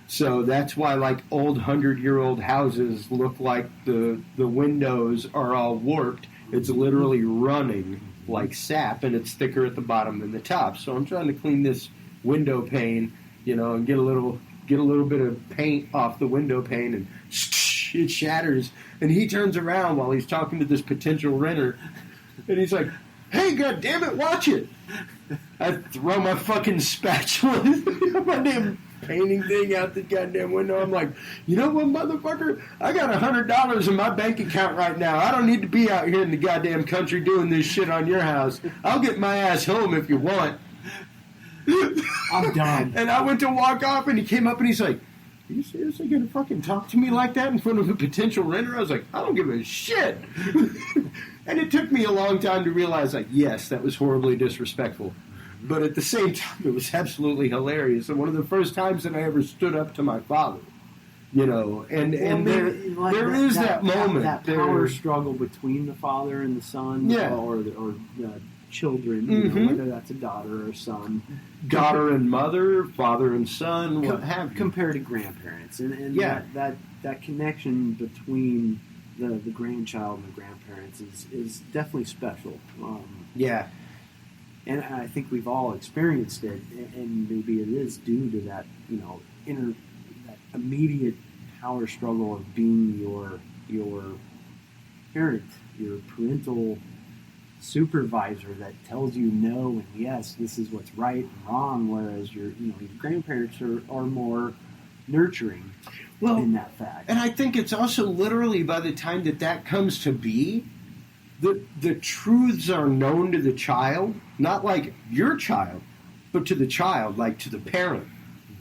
Speaker 1: So that's why, like, old 100-year-old houses look like the windows are all warped. It's literally running like sap, and it's thicker at the bottom than the top. So I'm trying to clean this window pane, and get a little bit of paint off the window pane, and it shatters. And he turns around while he's talking to this potential renter, and he's like, "Hey, God damn it, watch it!" I throw my fucking spatula, my damn painting thing out the goddamn window. I'm like, you know what, motherfucker? I got $100 in my bank account right now. I don't need to be out here in the goddamn country doing this shit on your house. I'll get my ass home if you want.
Speaker 3: I'm done.
Speaker 1: And I went to walk off, and he came up and he's like, "Are you seriously going to fucking talk to me like that in front of a potential renter?" I was like, "I don't give a shit." And it took me a long time to realize, like, yes, that was horribly disrespectful. But at the same time, it was absolutely hilarious. And one of the first times that I ever stood up to my father, and there is that moment.
Speaker 3: That power struggle between the father and the son, or the children, whether that's a daughter or son.
Speaker 1: Daughter and mother, father and son, what have you. Compared
Speaker 3: to grandparents. And that connection between the grandchild and the grandparents is definitely special. And I think we've all experienced it, and maybe it is due to that, that immediate power struggle of being your parent, your parental supervisor that tells you no and yes, this is what's right and wrong, whereas your grandparents are more nurturing in that fact.
Speaker 1: And I think it's also literally by the time that comes to be, the truths are known to the child, not like your child, but to the child, like to the parent,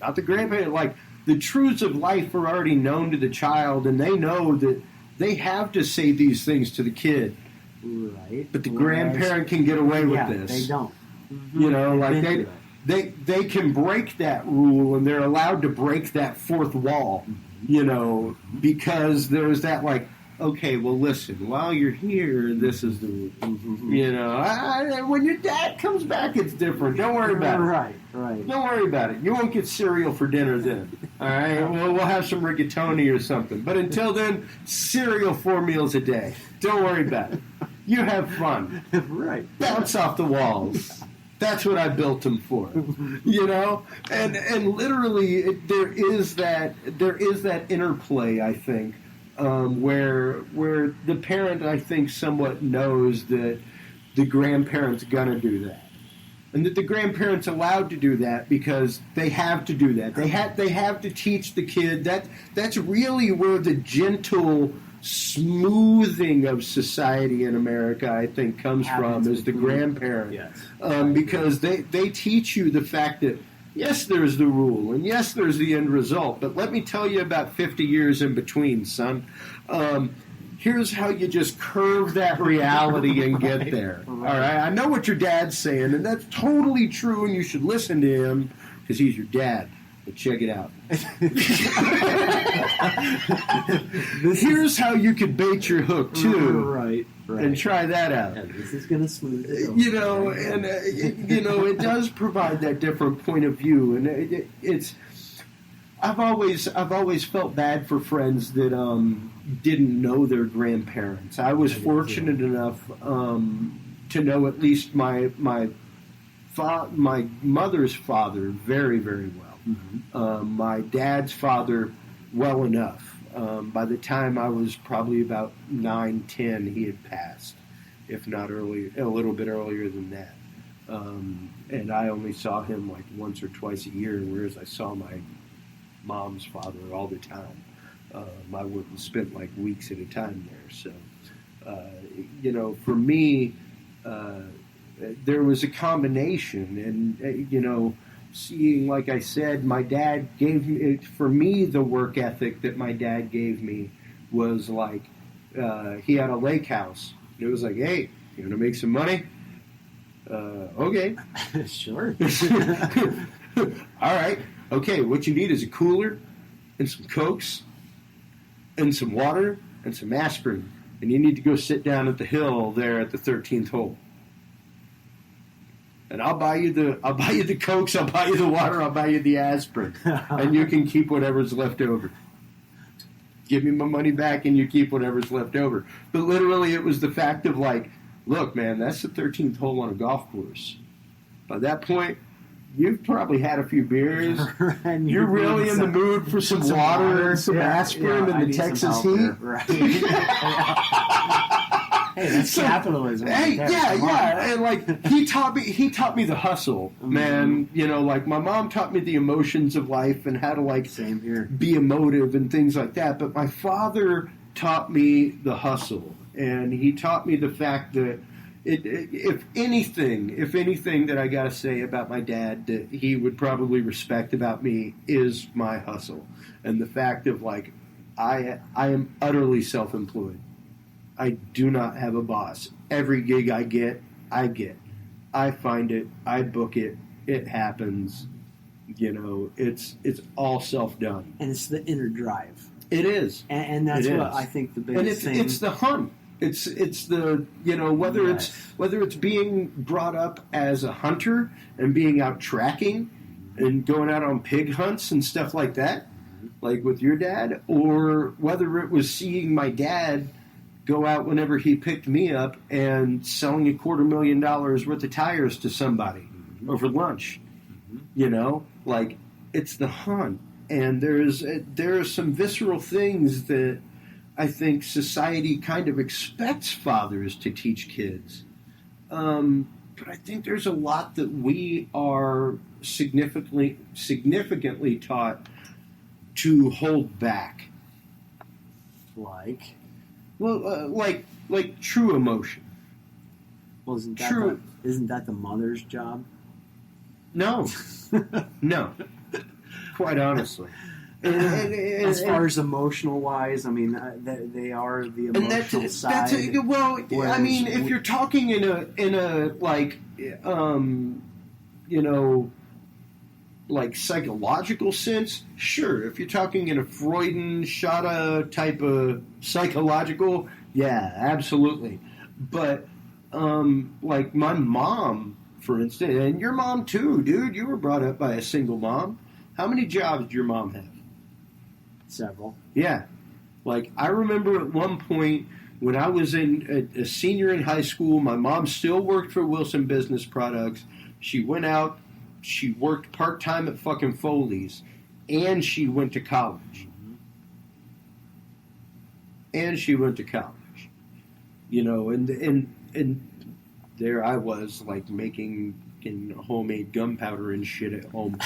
Speaker 1: not the grandparent. Like the truths of life are already known to the child, and they know that they have to say these things to the kid.
Speaker 3: Right.
Speaker 1: But the grandparent can get away with this.
Speaker 3: They don't.
Speaker 1: They can break that rule, and they're allowed to break that fourth wall, because there's that like, okay, well, listen, while you're here, this is the rule. When your dad comes back, it's different. Don't worry about it.
Speaker 3: Right.
Speaker 1: Don't worry about it. You won't get cereal for dinner then. All right? Well, we'll have some rigatoni or something. But until then, cereal 4 meals a day. Don't worry about it. You have fun.
Speaker 3: Right.
Speaker 1: Bounce off the walls. That's what I built them for. And literally, there is that interplay, I think, where the parent, I think, somewhat knows that the grandparent's gonna do that, and that the grandparent's allowed to do that because they have to do that. They have to teach the kid that's really where the gentle smoothing of society in America, I think, comes from, is the grandparent.
Speaker 3: Yes.
Speaker 1: Because they teach you the fact that yes, there's the rule, and yes, there's the end result, but let me tell you about 50 years in between, son. Here's how you just curve that reality and get there. All right? I know what your dad's saying, and that's totally true, and you should listen to him because he's your dad. But check it out. Here's how you could bait your hook too,
Speaker 3: right.
Speaker 1: And try that out.
Speaker 3: Yeah, this is going to smooth it over.
Speaker 1: You know, and it does provide that different point of view, and it's. I've always felt bad for friends that didn't know their grandparents. I was fortunate enough to know at least my mother's father very, very well.
Speaker 3: Mm-hmm.
Speaker 1: My dad's father well enough. By the time I was probably about 9, 10, he had passed, if not earlier, a little bit earlier than that. And I only saw him like once or twice a year, whereas I saw my mom's father all the time. I wouldn't spend like weeks at a time there. So, you know, for me, there was a combination, and you know, seeing, like I said, my dad gave me, for me, the work ethic that my dad gave me was like, he had a lake house. It was like, hey, you want to make some money? Okay.
Speaker 3: Sure.
Speaker 1: All right. Okay, what you need is a cooler and some Cokes and some water and some aspirin. And you need to go sit down at the hill there at the 13th hole. And I'll buy you the Cokes, I'll buy you the water, I'll buy you the aspirin. And you can keep whatever's left over. Give me my money back and you keep whatever's left over. But literally it was the fact of like, look, man, that's the 13th hole on a golf course. By that point, you've probably had a few beers.
Speaker 3: And
Speaker 1: You're really in the mood for some water and some aspirin in the Texas heat.
Speaker 3: Right. Hey, that's capitalism.
Speaker 1: Hey,
Speaker 3: right there.
Speaker 1: yeah. And like he taught me the hustle, man. You know, like my mom taught me the emotions of life and how to like
Speaker 3: Same here.
Speaker 1: be emotive and things like that. But my father taught me the hustle, and he taught me the fact that if anything that I got to say about my dad that he would probably respect about me is my hustle, and the fact of like I am utterly self-employed. I do not have a boss. Every gig I get. I find it. I book it. It happens. You know, it's all self-done.
Speaker 3: And it's the inner drive.
Speaker 1: It is.
Speaker 3: And that's
Speaker 1: It
Speaker 3: what
Speaker 1: is.
Speaker 3: I think the
Speaker 1: And
Speaker 3: biggest thing.
Speaker 1: it's the hunt. It's the, you know, whether it's being brought up as a hunter and being out tracking and going out on pig hunts and stuff like that, like with your dad, or whether it was seeing my dad go out whenever he picked me up and selling $250,000 worth of tires to somebody over lunch. You know, like it's the hunt, and there are some visceral things that I think society kind of expects fathers to teach kids. But I think there's a lot that we are significantly taught to hold back.
Speaker 3: like.
Speaker 1: Well, like true emotion.
Speaker 3: Well, isn't that the mother's job?
Speaker 1: No. No. Quite honestly.
Speaker 3: As far as emotional wise, I mean, they are the emotional side.
Speaker 1: I mean, if you're talking in a like, you know, like psychological sense, sure. If you're talking in a Freudian, Shada type of psychological, yeah, absolutely. But like my mom, for instance, and your mom too, dude. You were brought up by a single mom. How many jobs did your mom have?
Speaker 3: Several.
Speaker 1: Yeah. Like, I remember at one point when I was a senior in high school, my mom still worked for Wilson Business Products. She went out, she worked part-time at fucking Foley's, and she went to college. And she went to college. You know, and there I was, like, making homemade gunpowder and shit at home.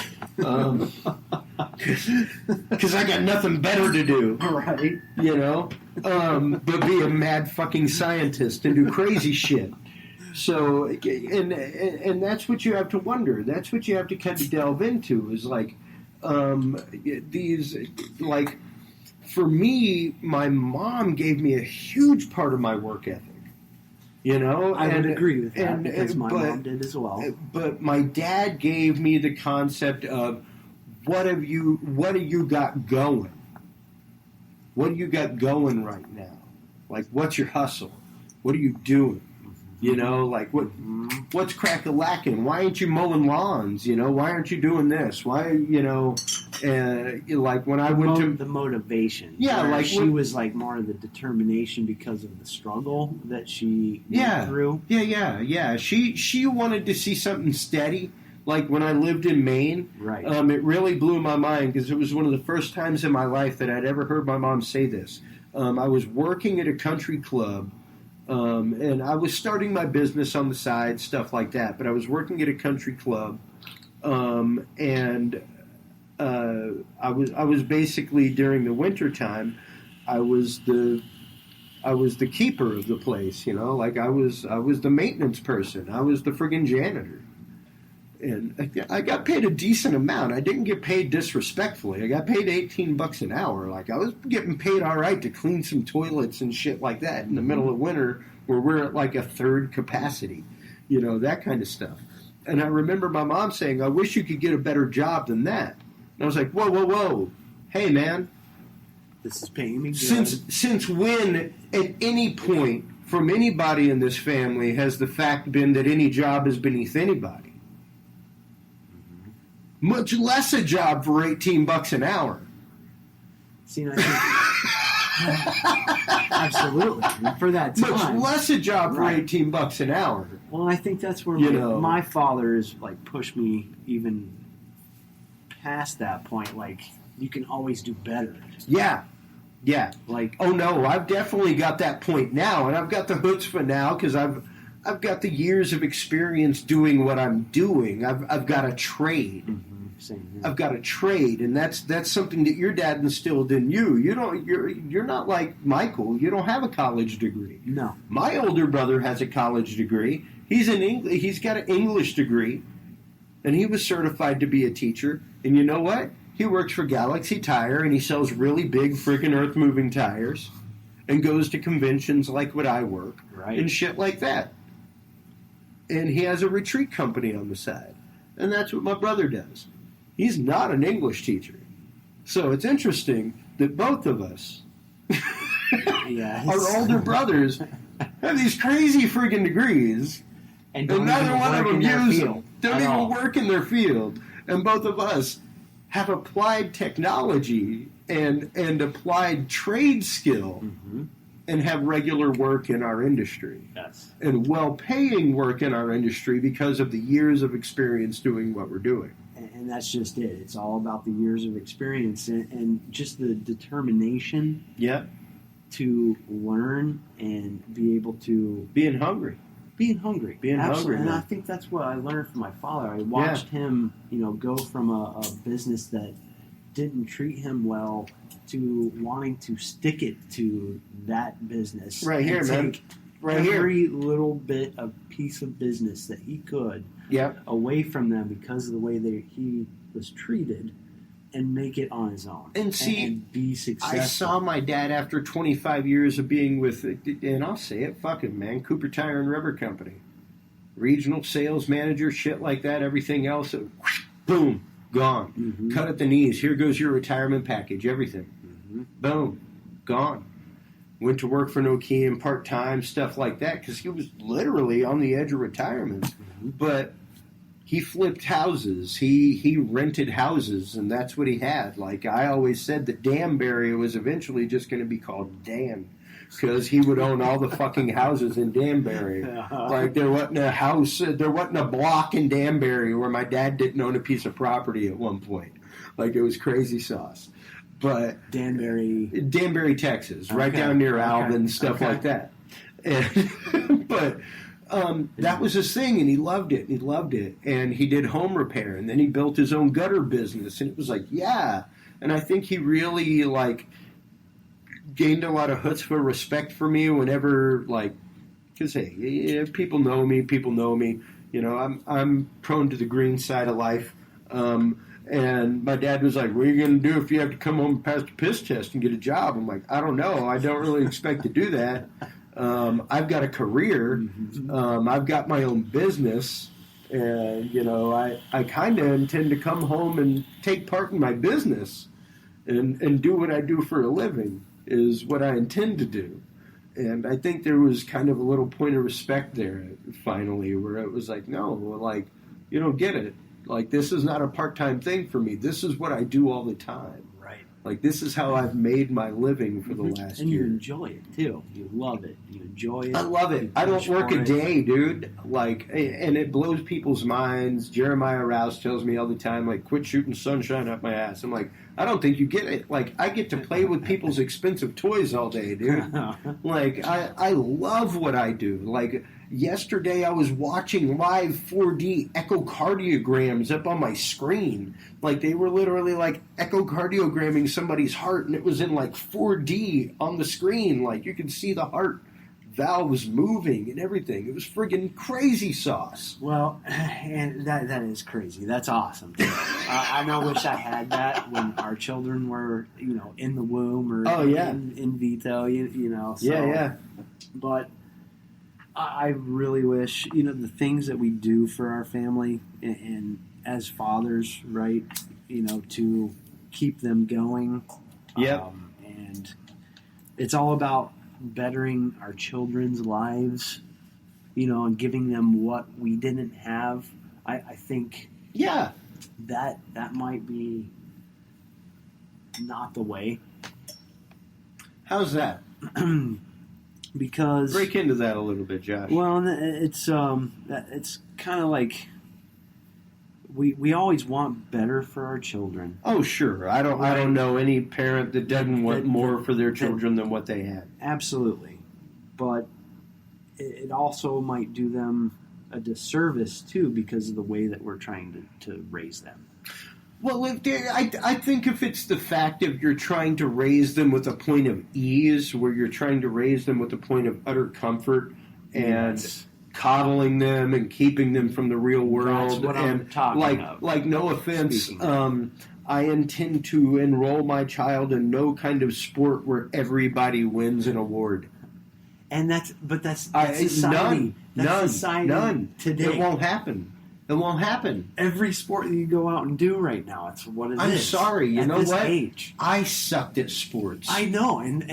Speaker 1: Because I got nothing better to do.
Speaker 3: Right.
Speaker 1: You know? But be a mad fucking scientist and do crazy shit. So, and that's what you have to wonder. That's what you have to kind of delve into is like, these, like, for me, my mom gave me a huge part of my work ethic. You know,
Speaker 3: I would agree with that because my mom did as well.
Speaker 1: But my dad gave me the concept of what do you got going? What do you got going right now? Like, what's your hustle? What are you doing? You know, like, what's crack-a-lacking? Why aren't you mowing lawns? You know, why aren't you doing this? Why, like, when I went to...
Speaker 3: The motivation.
Speaker 1: Yeah, like...
Speaker 3: She was, like, more of the determination because of the struggle that she went through.
Speaker 1: Yeah. She wanted to see something steady. Like, when I lived in Maine,
Speaker 3: right.
Speaker 1: It really blew my mind because it was one of the first times in my life that I'd ever heard my mom say this. I was working at a country club, and I was starting my business on the side, stuff like that. But I was working at a country club, and I was basically during the winter time, I was the keeper of the place. You know, like I was the maintenance person. I was the friggin' janitor. And I got paid a decent amount. I didn't get paid disrespectfully. I got paid $18 an hour. Like, I was getting paid all right to clean some toilets and shit like that in the middle of winter where we're at like a third capacity. You know, that kind of stuff. And I remember my mom saying, I wish you could get a better job than that. And I was like, whoa. Hey, man.
Speaker 3: This is paying me good.
Speaker 1: Since when, at any point, from anybody in this family, has the fact been that any job is beneath anybody? Much less a job for $18 an hour.
Speaker 3: See, I think absolutely for that time.
Speaker 1: Much less a job for $18 an hour.
Speaker 3: Well, I think that's where my father is like pushed me even past that point. Like, you can always do better.
Speaker 1: Yeah. Like, oh no, I've definitely got that point now, and I've got the chutzpah now because I've got the years of experience doing what I'm doing. I've got a trade.
Speaker 3: Mm-hmm. Same, yeah.
Speaker 1: I've got a trade, and that's something that your dad instilled in you. You're not like Michael. You don't have a college degree.
Speaker 3: No.
Speaker 1: My older brother has a college degree. He's got an English degree, and he was certified to be a teacher. And you know what? He works for Galaxy Tire, and he sells really big friggin' earth-moving tires, and goes to conventions like what I work, and shit like that. And he has a retreat company on the side, and that's what my brother does. He's not an English teacher. So it's interesting that both of us, our older brothers, have these crazy friggin' degrees, and neither one of them use them. Don't even work in their field. And both of us have applied technology and applied trade skill and have regular work in our industry.
Speaker 3: Yes.
Speaker 1: And well-paying work in our industry because of the years of experience doing what we're doing.
Speaker 3: And that's just it. It's all about the years of experience and just the determination to learn and be able to...
Speaker 1: Being hungry.
Speaker 3: Absolutely. And I think that's what I learned from my father. I watched him, go from a business that didn't treat him well to wanting to stick it to that business.
Speaker 1: Right here, man.
Speaker 3: Every little bit of piece of business that he could away from them because of the way that he was treated and make it on his own.
Speaker 1: And see,
Speaker 3: and be successful.
Speaker 1: I saw my dad after 25 years of being with, and I'll say it, fucking man, Cooper Tire and Rubber Company. Regional sales manager, shit like that, everything else, boom, gone. Mm-hmm. Cut at the knees. Here goes your retirement package, everything. Mm-hmm. Boom, gone. Went to work for Nokia part-time, stuff like that, because he was literally on the edge of retirement. Mm-hmm. But he flipped houses. He rented houses, and that's what he had. Like, I always said that Danbury was eventually just going to be called Dan, because he would own all the fucking houses in Danbury. Like, there wasn't a house, there wasn't a block in Danbury where my dad didn't own a piece of property at one point. Like, it was crazy sauce. But Danbury, Texas, right down near Alvin, stuff like that. And, but that was his thing, and he loved it. And he did home repair, and then he built his own gutter business, and it was like, yeah. And I think he really, like, gained a lot of chutzpah respect for me whenever, like, because, hey, if people know me. You know, I'm prone to the green side of life. And my dad was like, what are you going to do if you have to come home and pass the piss test and get a job? I'm like, I don't know. I don't really expect to do that. I've got a career. I've got my own business. And, I kind of intend to come home and take part in my business and do what I do for a living is what I intend to do. And I think there was kind of a little point of respect there finally where it was like, no, like, you don't get it. Like, this is not a part-time thing for me. This is what I do all the time.
Speaker 3: Right.
Speaker 1: Like, this is how I've made my living for the last
Speaker 3: and
Speaker 1: year.
Speaker 3: And you enjoy it, too. You love it. You enjoy it.
Speaker 1: I love it. I don't work a day, dude. Like, and it blows people's minds. Jeremiah Rouse tells me all the time, like, quit shooting sunshine up my ass. I'm like, I don't think you get it. Like, I get to play with people's expensive toys all day, dude. Like, I love what I do. Like, yesterday I was watching live 4D echocardiograms up on my screen. Like, they were literally, like, echocardiogramming somebody's heart, and it was in, like, 4D on the screen. Like, you could see the heart valves moving and everything. It was friggin' crazy sauce.
Speaker 3: Well, and that is crazy. That's awesome. I know. Wish I had that when our children were, in the womb or in vitro. So,
Speaker 1: Yeah.
Speaker 3: But I really wish, the things that we do for our family and as fathers, right? To keep them going.
Speaker 1: Yep.
Speaker 3: And it's all about bettering our children's lives, and giving them what we didn't have. I think that might be not the way.
Speaker 1: How's that?
Speaker 3: Because
Speaker 1: break into that a little bit, Josh.
Speaker 3: Well, it's kind of like we always want better for our children.
Speaker 1: Oh, sure. I don't know any parent that doesn't want more for their children than what they had.
Speaker 3: Absolutely. But it also might do them a disservice, too, because of the way that we're trying to raise them.
Speaker 1: Well, I think if it's the fact of you're trying to raise them with a point of ease, where you're trying to raise them with a point of utter comfort and coddling them and keeping them from the real world.
Speaker 3: That's what I'm talking about.
Speaker 1: Like, no offense, I intend to enroll my child in no kind of sport where everybody wins an award.
Speaker 3: And that's society.
Speaker 1: None.
Speaker 3: Today.
Speaker 1: It won't happen. It won't happen.
Speaker 3: Every sport that you go out and do right now, it's what it is.
Speaker 1: I'm sorry. You know what?
Speaker 3: Age.
Speaker 1: I sucked at sports.
Speaker 3: I know, and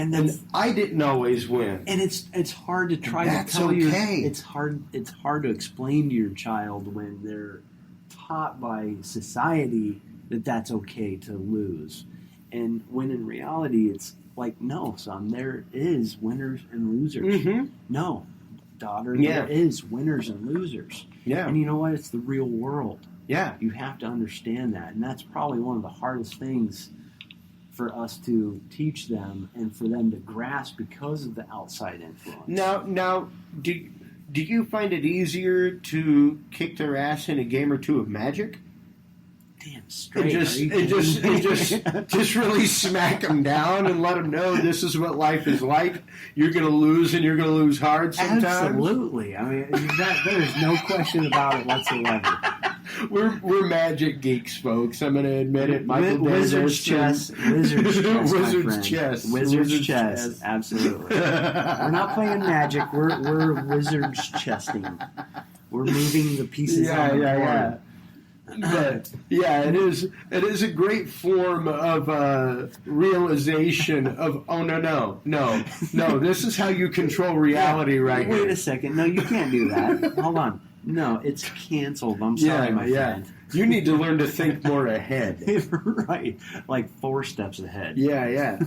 Speaker 1: I didn't always win.
Speaker 3: And it's hard to try to tell you. It's hard to explain to your child when they're taught by society that that's okay to lose, and when in reality it's like, no, son, there is winners and losers.
Speaker 1: Mm-hmm.
Speaker 3: No, daughter, there is winners and losers.
Speaker 1: Yeah.
Speaker 3: And you know what? It's the real world.
Speaker 1: Yeah.
Speaker 3: You have to understand that. And that's probably one of the hardest things for us to teach them and for them to grasp because of the outside influence.
Speaker 1: Now, do you find it easier to kick their ass in a game or two of Magic?
Speaker 3: Damn straight.
Speaker 1: And just really smack them down and let them know this is what life is like. You're going to lose, and you're going to lose hard sometimes.
Speaker 3: Absolutely. I mean, there's no question about it whatsoever.
Speaker 1: We're Magic geeks, folks. I'm going to admit it.
Speaker 3: Wizard's chess.
Speaker 1: Wizard's chess.
Speaker 3: Wizard's chess. Absolutely. We're not playing Magic. We're Wizard's chessing. We're moving the pieces on the board.
Speaker 1: Yeah. But it is a great form of realization of, oh, no, this is how you control reality right here.
Speaker 3: Wait a second, no, you can't do that. Hold on, no, it's canceled. I'm sorry, my friend.
Speaker 1: You need to learn to think more ahead.
Speaker 3: Right, like 4 steps ahead.
Speaker 1: Yeah.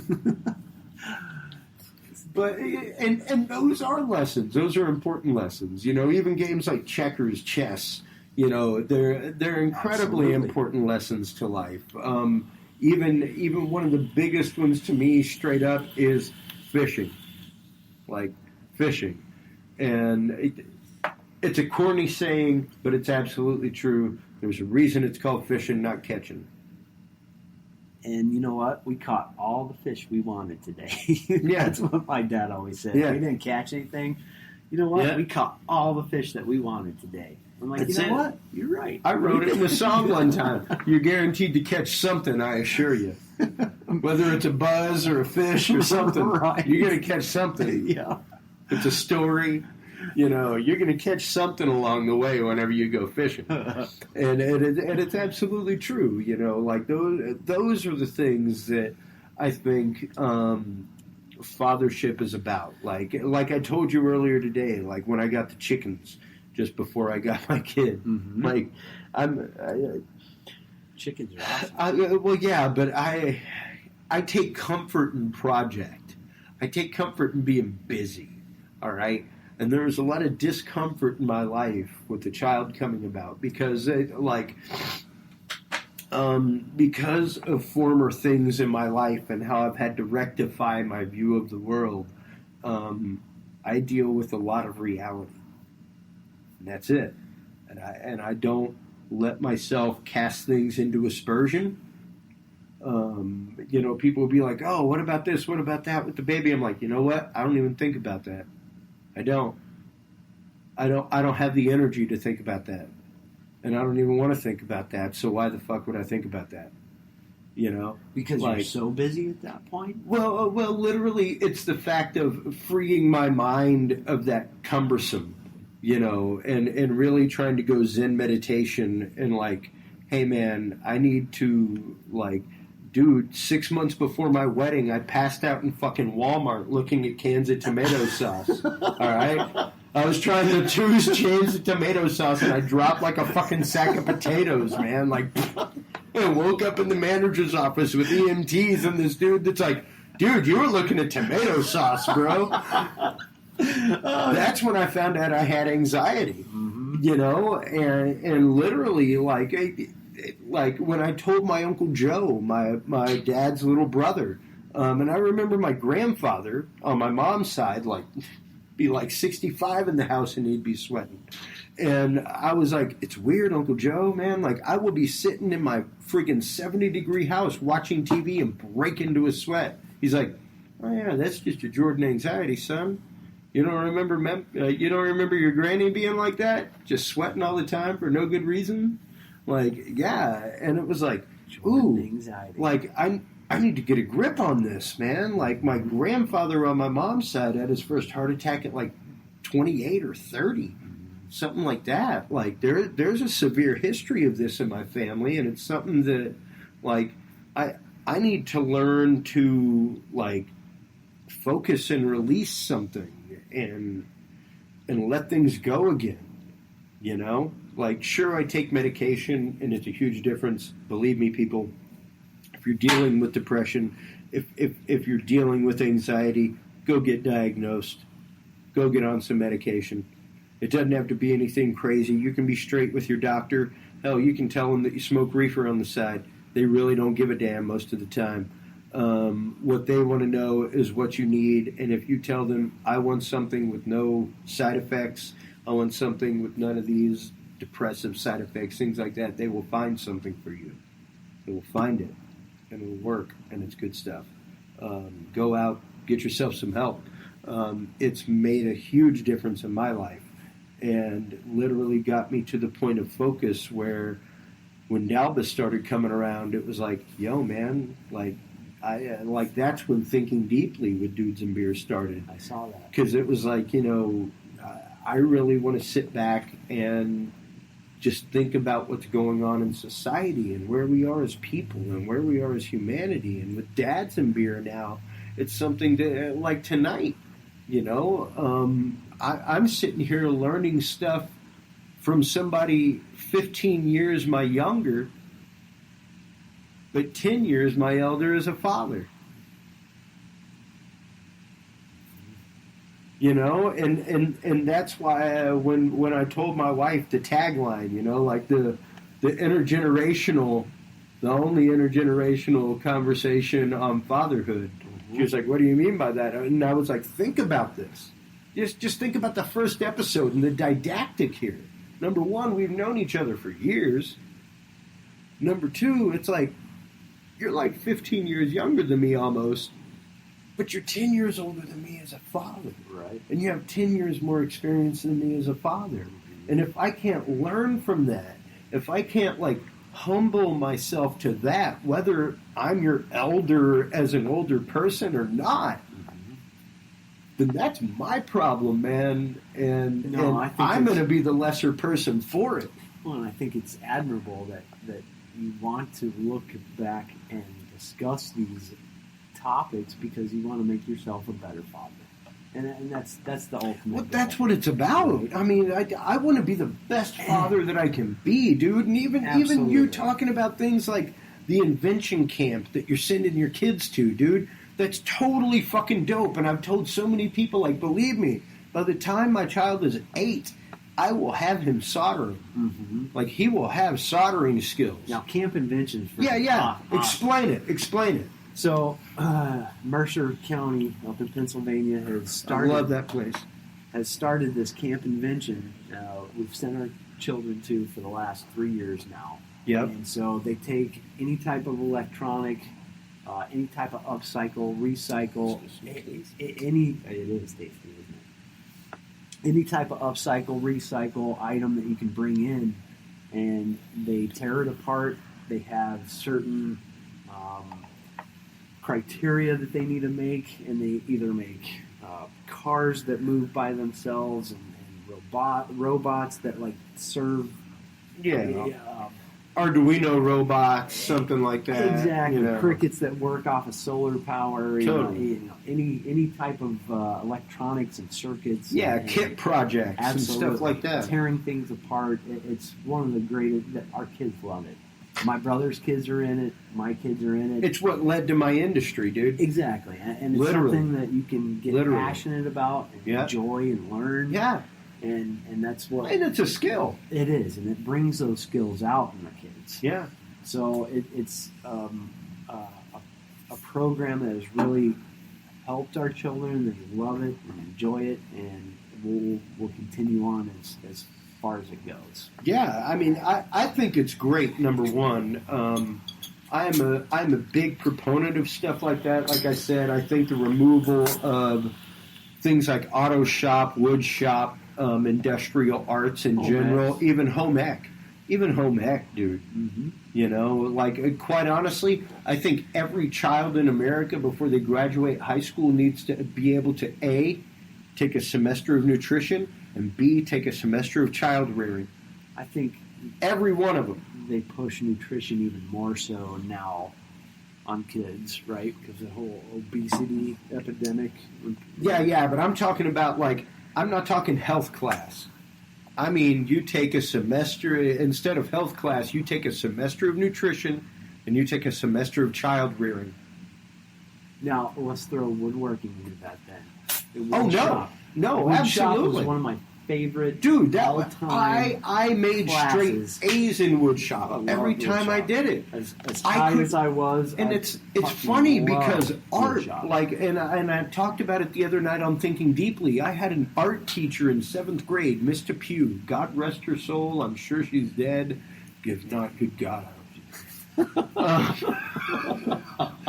Speaker 1: But and those are lessons. Those are important lessons. Even games like checkers, chess. They're incredibly important lessons to life. Even one of the biggest ones to me, straight up, is fishing. Like fishing, and it's a corny saying, but it's absolutely true. There's a reason it's called fishing, not catching.
Speaker 3: And you know what? We caught all the fish we wanted today.
Speaker 1: Yeah.
Speaker 3: That's what my dad always said.
Speaker 1: Yeah.
Speaker 3: We didn't catch anything. You know what? Yeah. We caught all the fish that we wanted today. I'm like, you know what? You're right.
Speaker 1: I wrote it in the song one time. You're guaranteed to catch something, I assure you. Whether it's a buzz or a fish or something,
Speaker 3: right.
Speaker 1: You're going to catch something.
Speaker 3: Yeah.
Speaker 1: It's a story. You know, you're going to catch something along the way whenever you go fishing. And it's absolutely true. You know, like those are the things that I think fathership is about. Like I told you earlier today, like when I got the chickens just before I got my kid.
Speaker 3: Mm-hmm.
Speaker 1: Like
Speaker 3: Chickens are awesome.
Speaker 1: well, yeah, but I take comfort in project. I take comfort in being busy. All right. And there was a lot of discomfort in my life with the child coming about because because of former things in my life and how I've had to rectify my view of the world, I deal with a lot of reality. And that's it. And I don't let myself cast things into aspersion. You know, people will be like, oh, what about this? What about that with the baby? I'm like, you know what? I don't even think about that. I don't have the energy to think about that. And I don't even want to think about that. So why the fuck would I think about that? You know?
Speaker 3: Because you're so busy at that point?
Speaker 1: Well, literally, it's the fact of freeing my mind of that cumbersome, you know, and really trying to go Zen meditation and like, hey man, I need to like, dude, 6 months before my wedding, I passed out in fucking Walmart looking at cans of tomato sauce. All right? I was trying to choose cans of tomato sauce, and I dropped like a fucking sack of potatoes, man. Like, I woke up in the manager's office with EMTs and this dude that's like, dude, you were looking at tomato sauce, bro. That's when I found out I had anxiety, you know? And literally, like when I told my Uncle Joe, my dad's little brother, and I remember my grandfather on my mom's side, like, be like 65 in the house and he'd be sweating. And I was like, it's weird, Uncle Joe, man. Like, I will be sitting in my freaking 70-degree house watching TV and break into a sweat. He's like, oh, yeah, that's just your Jordan anxiety, son. You don't remember your granny being like that? Just sweating all the time for no good reason? Like, yeah. And it was like, ooh,
Speaker 3: anxiety.
Speaker 1: Like, I need to get a grip on this, man. Like, my grandfather on my mom's side had his first heart attack at like 28 or 30. Something like that. Like, there's a severe history of this in my family, and it's something that, like, I need to learn to, like, focus and release something and let things go again, you know? Like, sure, I take medication, and it's a huge difference. Believe me, people, if you're dealing with depression, if you're dealing with anxiety, go get diagnosed. Go get on some medication. It doesn't have to be anything crazy. You can be straight with your doctor. Hell, you can tell them that you smoke reefer on the side. They really don't give a damn most of the time. What they want to know is what you need, and if you tell them, I want something with no side effects, I want something with none of these depressive side effects, things like that, they will find something for you. They will find it, and it will work, and it's good stuff. Go out, get yourself some help. It's made a huge difference in my life, and literally got me to the point of focus where when Dalbus started coming around, it was like, yo, man, like, that's when Thinking Deeply with Dudes and Beer started.
Speaker 3: I saw that.
Speaker 1: Because it was like, you know, I really want to sit back and just think about what's going on in society and where we are as people and where we are as humanity. And with Dads and Beer now, it's something to, like tonight, you know, I'm sitting here learning stuff from somebody 15 years my younger, but 10 years my elder as a father. You know, and that's why when I told my wife the tagline, you know, like the intergenerational, the only intergenerational conversation on fatherhood. She was like, what do you mean by that? And I was like, think about this. Just think about the first episode and the didactic here. Number one, we've known each other for years. Number two, it's like, you're like 15 years younger than me almost, but you're 10 years older than me as a father.
Speaker 3: Right.
Speaker 1: And you have 10 years more experience than me as a father. And if I can't learn from that, if I can't, like, humble myself to that, whether I'm your elder as an older person or not, then that's my problem, man. And,
Speaker 3: No,
Speaker 1: and
Speaker 3: I think
Speaker 1: I'm
Speaker 3: it's-
Speaker 1: going to be the lesser person for it.
Speaker 3: Well, and I think it's admirable that you want to look back and discuss these topics because you want to make yourself a better father. And that's the ultimate
Speaker 1: Well,
Speaker 3: goal.
Speaker 1: that's what it's about.
Speaker 3: Right.
Speaker 1: I mean, I want to be the best father that I can be, dude. And even
Speaker 3: Absolutely.
Speaker 1: you talking about things like the invention camp that you're sending your kids to, dude. That's totally fucking dope. And I've told so many people, like, believe me, by the time my child is 8, I will have him soldering.
Speaker 3: Mm-hmm.
Speaker 1: Like, he will have soldering skills.
Speaker 3: Now, camp inventions.
Speaker 1: Yeah.
Speaker 3: Awesome.
Speaker 1: Explain it.
Speaker 3: So, Mercer County up in Pennsylvania
Speaker 1: I love that place.
Speaker 3: has started this camp invention. We've sent our children to for the last 3 years now.
Speaker 1: Yep.
Speaker 3: And so they take any type of electronic, any type of upcycle, recycle, any. It is tasty, isn't it? Any type of upcycle, recycle item that you can bring in, and they tear it apart. They have certain criteria that they need to make, and they either make cars that move by themselves and robots that like serve.
Speaker 1: Arduino robots, something like that.
Speaker 3: Exactly.
Speaker 1: You know.
Speaker 3: Crickets that work off of solar power.
Speaker 1: Totally.
Speaker 3: Any type of electronics and circuits.
Speaker 1: Yeah,
Speaker 3: and
Speaker 1: kit projects
Speaker 3: absolutely.
Speaker 1: and stuff like that.
Speaker 3: Tearing things apart. It's one of the greatest. Our kids love it. My brother's kids are in it. My kids are in it.
Speaker 1: It's what led to my industry, dude.
Speaker 3: Exactly. And it's
Speaker 1: Literally.
Speaker 3: something that you can get
Speaker 1: Literally.
Speaker 3: passionate about and
Speaker 1: Yeah.
Speaker 3: enjoy and learn.
Speaker 1: Yeah,
Speaker 3: And that's what
Speaker 1: and it's a skill.
Speaker 3: it is. And it brings those skills out in the kids.
Speaker 1: Yeah,
Speaker 3: So it's a program that has really helped our children. They love it and enjoy it, and we'll continue on as far as it goes.
Speaker 1: yeah. I mean, I think it's great. Number one, I'm a big proponent of stuff like that. Like I said, I think the removal of things like auto shop, wood shop, industrial arts in
Speaker 3: Home
Speaker 1: general,
Speaker 3: ec.
Speaker 1: even home ec, dude.
Speaker 3: Mm-hmm.
Speaker 1: You know, like, quite honestly, I think every child in America before they graduate high school needs to be able to A, take a semester of nutrition, and B, take a semester of child rearing.
Speaker 3: I think
Speaker 1: Every one of them.
Speaker 3: they push nutrition even more so now on kids, right? Because the whole obesity epidemic.
Speaker 1: Yeah, but I'm talking about, like, I'm not talking health class. I mean, you take a semester, instead of health class, you take a semester of nutrition and you take a semester of child rearing.
Speaker 3: Now let's throw woodworking into that then. The wood
Speaker 1: Oh, no.
Speaker 3: shop.
Speaker 1: No,
Speaker 3: Wood shop
Speaker 1: absolutely.
Speaker 3: was one of my favorite.
Speaker 1: Dude, that
Speaker 3: all-time
Speaker 1: I made
Speaker 3: classes.
Speaker 1: straight A's in wood shop
Speaker 3: I love
Speaker 1: every
Speaker 3: wood
Speaker 1: time I
Speaker 3: shop.
Speaker 1: did it.
Speaker 3: As
Speaker 1: I
Speaker 3: high
Speaker 1: could-
Speaker 3: as I was,
Speaker 1: And
Speaker 3: I
Speaker 1: it's
Speaker 3: fucking
Speaker 1: funny
Speaker 3: loved
Speaker 1: because
Speaker 3: wood
Speaker 1: art,
Speaker 3: shop.
Speaker 1: like, and I talked about it the other night on Thinking Deeply. I had an art teacher in 7th grade, Miss Pugh. God rest her soul. I'm sure she's dead. If not, good God, I hope she's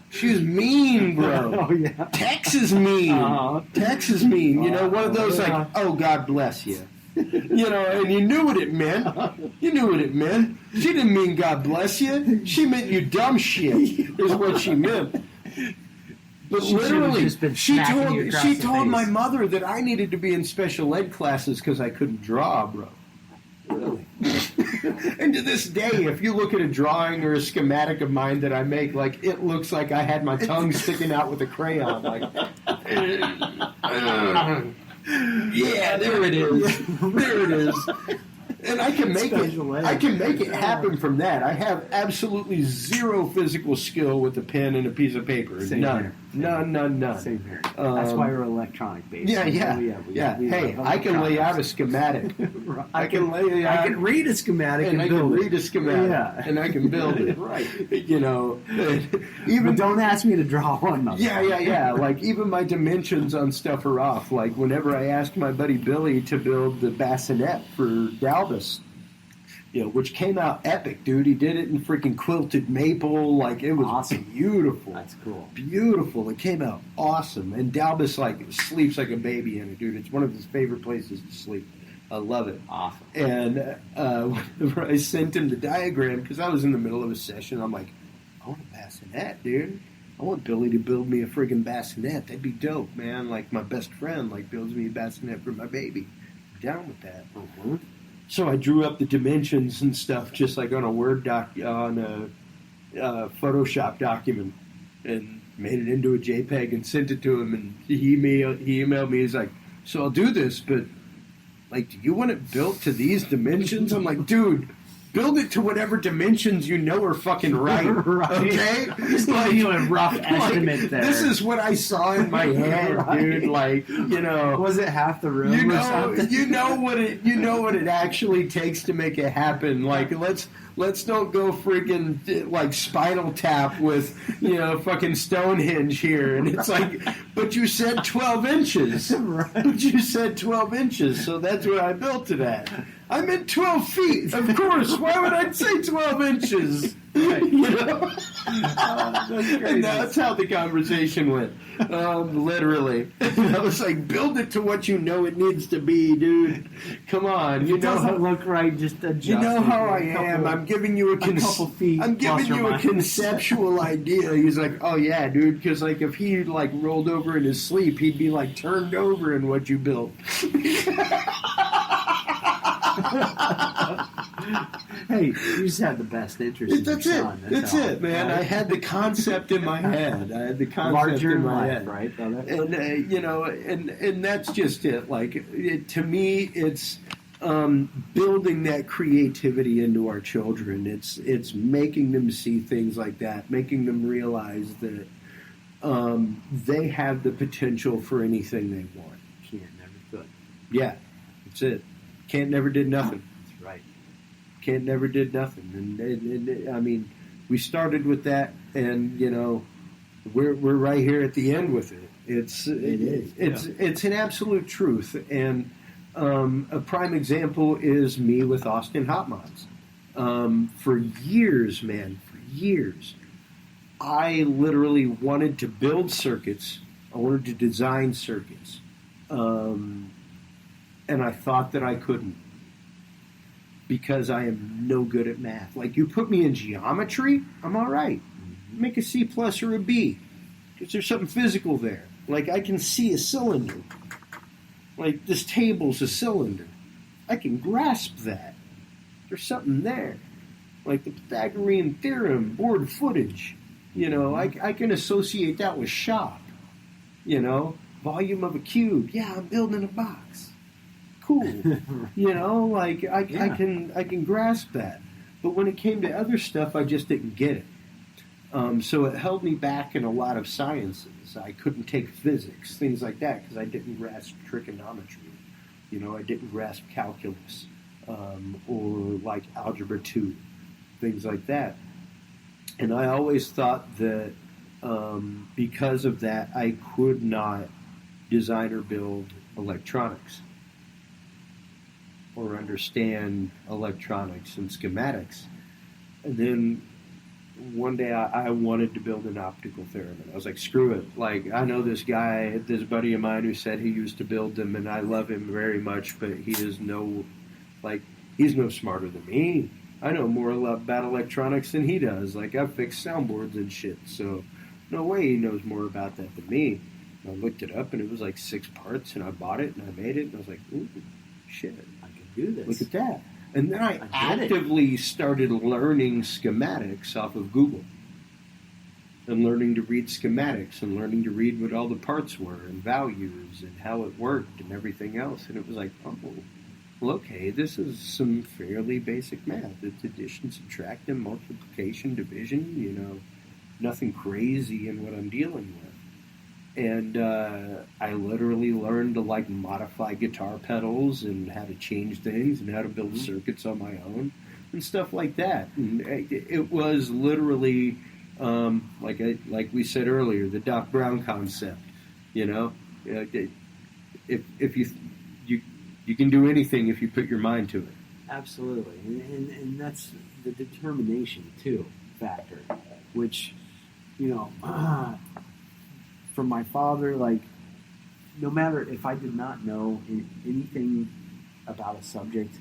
Speaker 1: She's mean, bro.
Speaker 3: Oh yeah.
Speaker 1: Texas mean.
Speaker 3: Uh-huh.
Speaker 1: Texas mean. You know, one of those
Speaker 3: Yeah.
Speaker 1: like, oh, God bless you. You know, and you knew what it meant. You knew what it meant. She didn't mean God bless you. She meant you dumb shit, is what she meant. But
Speaker 3: She should've
Speaker 1: literally,
Speaker 3: just been
Speaker 1: she
Speaker 3: smacking you across the
Speaker 1: told my
Speaker 3: face.
Speaker 1: mother that I needed to be in special ed classes because I couldn't draw, bro.
Speaker 3: Really?
Speaker 1: And to this day, if you look at a drawing or a schematic of mine that I make, like, it looks like I had my tongue sticking out with a crayon. Like, yeah, there it is. There it is. And I can make
Speaker 3: Special ed.
Speaker 1: it. I can make it happen from that. I have absolutely zero physical skill with a pen and a piece of paper.
Speaker 3: Same
Speaker 1: None.
Speaker 3: here.
Speaker 1: None.
Speaker 3: Same here. That's why we're electronic based.
Speaker 1: Yeah. Hey, I can lay out a schematic. I can lay out.
Speaker 3: I can read a schematic
Speaker 1: and I can
Speaker 3: build it.
Speaker 1: read a schematic,
Speaker 3: Yeah.
Speaker 1: and I can build it.
Speaker 3: Right.
Speaker 1: You know,
Speaker 3: But
Speaker 1: even
Speaker 3: don't ask me to draw one.
Speaker 1: yeah. Like, even my dimensions on stuff are off. Like, whenever I asked my buddy Billy to build the bassinet for Dalvis, you know, which came out epic, dude. He did it in freaking quilted maple. Like, it was
Speaker 3: Awesome.
Speaker 1: beautiful.
Speaker 3: That's cool.
Speaker 1: Beautiful. It came out awesome. And Dalvis, like, sleeps like a baby in it, dude. It's one of his favorite places to sleep. I love it.
Speaker 3: Awesome.
Speaker 1: And whenever I sent him the diagram, because I was in the middle of a session, I'm like, I want a bassinet, dude. I want Billy to build me a friggin' bassinet. That'd be dope, man. Like my best friend, like builds me a bassinet for my baby. I'm down with that.
Speaker 3: Uh-huh.
Speaker 1: So I drew up the dimensions and stuff, just like on a Word doc, on a Photoshop document, and made it into a JPEG and sent it to him. And he emailed me. He's like, "So I'll do this, but like, do you want it built to these dimensions?" I'm like, "Dude, build it to whatever dimensions you know are fucking right."
Speaker 3: Right.
Speaker 1: Okay?
Speaker 3: Just give you a rough estimate there.
Speaker 1: This is what I saw in my head,
Speaker 3: Right.
Speaker 1: dude. Like, you know,
Speaker 3: Was it half the room
Speaker 1: you
Speaker 3: or
Speaker 1: know,
Speaker 3: something?
Speaker 1: you know what it actually takes to make it happen. Like, let's don't go freaking like Spinal Tap with, you know, fucking Stonehenge here. And it's like, but you said 12 inches.
Speaker 3: Right.
Speaker 1: But you said 12 inches, so that's what I built it at. I meant 12 feet, of course. Why would I say 12 inches?
Speaker 3: Right.
Speaker 1: You know?
Speaker 3: That's crazy.
Speaker 1: And that's how the conversation went. Literally. I was like, build it to what you know it needs to be, dude. Come on.
Speaker 3: If
Speaker 1: You
Speaker 3: it
Speaker 1: know
Speaker 3: doesn't
Speaker 1: how,
Speaker 3: look right, just adjust
Speaker 1: you know
Speaker 3: it.
Speaker 1: how I
Speaker 3: A couple-
Speaker 1: am. I'm giving you a
Speaker 3: couple feet
Speaker 1: I'm giving
Speaker 3: plus or
Speaker 1: you a
Speaker 3: minus.
Speaker 1: conceptual idea. He's like, oh yeah, dude, because like if he like rolled over in his sleep, he'd be like turned over in what you built.
Speaker 3: Hey, you just had the best interest in
Speaker 1: That's
Speaker 3: your
Speaker 1: it.
Speaker 3: son.
Speaker 1: That's
Speaker 3: all.
Speaker 1: it, man. I had the concept in my head. I had the concept
Speaker 3: Larger
Speaker 1: in
Speaker 3: in
Speaker 1: my
Speaker 3: life,
Speaker 1: head.
Speaker 3: right, brother?
Speaker 1: And you know, and that's just it. Like to me, it's building that creativity into our children. It's making them see things like that, making them realize that they have the potential for anything they want.
Speaker 3: Can't, never could.
Speaker 1: Yeah, that's it. Can't, never, did nothing.
Speaker 3: That's right.
Speaker 1: Can't, never, did nothing. And I mean, we started with that, and you know, we're right here at the end with it. It's an absolute truth. And a prime example is me with Austin Hot Mods. For years, man, for years, I literally wanted to build circuits. I wanted to design circuits. And I thought that I couldn't because I am no good at math. Like, you put me in geometry, I'm all right. Make a C plus or a B. Because there's something physical there. Like, I can see a cylinder. Like, this table's a cylinder. I can grasp that. There's something there. Like the Pythagorean theorem, board footage. You know, I can associate that with shop. You know, volume of a cube. Yeah, I'm building a box. Cool. You know, like I can grasp that. But when it came to other stuff, I just didn't get it. So it held me back in a lot of sciences. I couldn't take physics, things like that, because I didn't grasp trigonometry. You know, I didn't grasp calculus or like algebra 2, things like that. And I always thought that because of that, I could not design or build electronics or understand electronics and schematics. And then one day I wanted to build an optical theremin. I was like, screw it. Like, I know this guy, this buddy of mine who said he used to build them, and I love him very much, but he's no smarter than me. I know more about electronics than he does. Like, I've fixed soundboards and shit, so no way he knows more about that than me. And I looked it up, and it was like 6 parts, and I bought it, and I made it, and I was like, ooh, shit.
Speaker 3: I can do this.
Speaker 1: Look at that. And then I
Speaker 3: get it.
Speaker 1: actively started learning schematics off of Google. And learning to read schematics and learning to read what all the parts were and values and how it worked and everything else. And it was like, oh, well, okay, this is some fairly basic math. It's addition, subtraction, multiplication, division, you know, nothing crazy in what I'm dealing with. And I literally learned to like modify guitar pedals and how to change things and how to build circuits on my own and stuff like that. And it was literally like we said earlier, the Doc Brown concept. You know, if you can do anything if you put your mind to it.
Speaker 3: Absolutely, and that's the determination too factor, which, you know. From my father, like, no matter if I did not know anything about a subject,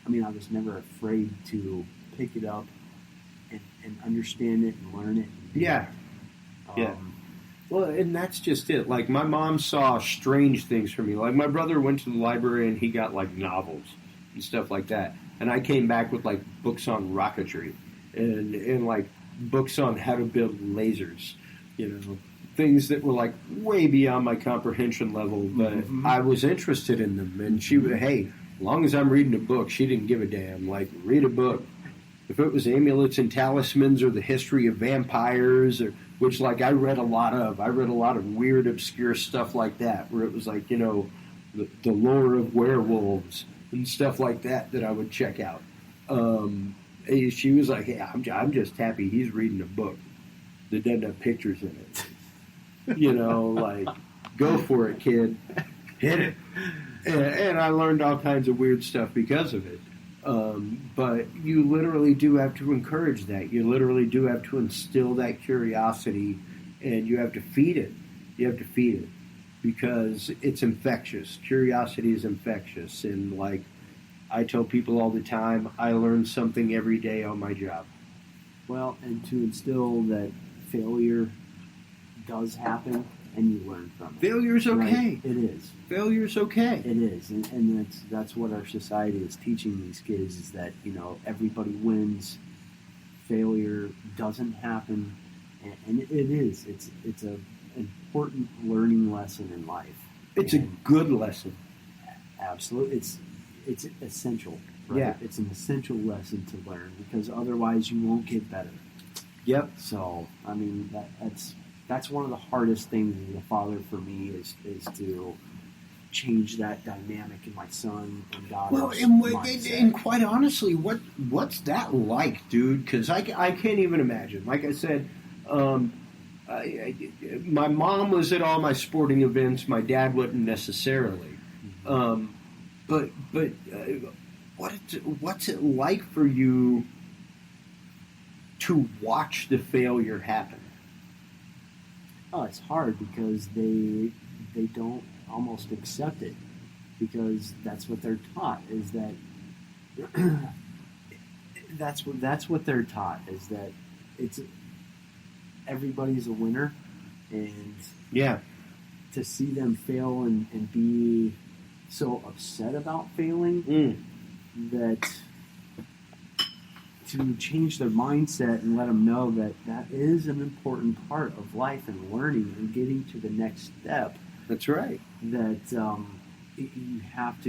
Speaker 3: I mean, I was never afraid to pick it up and understand it and learn it.
Speaker 1: Yeah. Yeah. Well, and that's just it. Like, my mom saw strange things for me. Like, my brother went to the library and he got, like, novels and stuff like that. And I came back with, like, books on rocketry and like, books on how to build lasers, you know, things that were, like, way beyond my comprehension level. But I was interested in them. And she would, hey, as long as I'm reading a book, she didn't give a damn. Like, read a book. If it was amulets and talismans or the history of vampires, or which, like, I read a lot of. I read a lot of weird, obscure stuff like that, where it was like, you know, the lore of werewolves and stuff like that I would check out. She was like, hey, I'm just happy he's reading a book that doesn't have pictures in it. You know, like, go for it, kid. Hit it. And I learned all kinds of weird stuff because of it. But you literally do have to encourage that. You literally do have to instill that curiosity, and you have to feed it. You have to feed it because it's infectious. Curiosity is infectious. And, like, I tell people all the time, I learn something every day on my job.
Speaker 3: Well, and to instill that failure does happen and you learn from it.
Speaker 1: Failure's okay.
Speaker 3: Right? It is.
Speaker 1: Failure's okay.
Speaker 3: It is. And that's what our society is teaching these kids is that, you know, everybody wins. Failure doesn't happen. And it is. It's an important learning lesson in life.
Speaker 1: It's a good lesson.
Speaker 3: Absolutely. It's essential. Right?
Speaker 1: Yeah.
Speaker 3: It's an essential lesson to learn because otherwise you won't get better.
Speaker 1: Yep.
Speaker 3: So, I mean, that's one of the hardest things as a father for me is to change that dynamic in my son and daughter's mindset.
Speaker 1: And quite honestly, what's that like, dude? Because I can't even imagine. Like I said, my mom was at all my sporting events. My dad wasn't necessarily. But what's it like for you to watch the failure happen?
Speaker 3: Oh, it's hard because they don't almost accept it because that's what they're taught is that that's what they're taught is that it's everybody's a winner and
Speaker 1: yeah,
Speaker 3: to see them fail and be so upset about failing that to change their mindset and let them know that that is an important part of life and learning and getting to the next step.
Speaker 1: That's right.
Speaker 3: That you have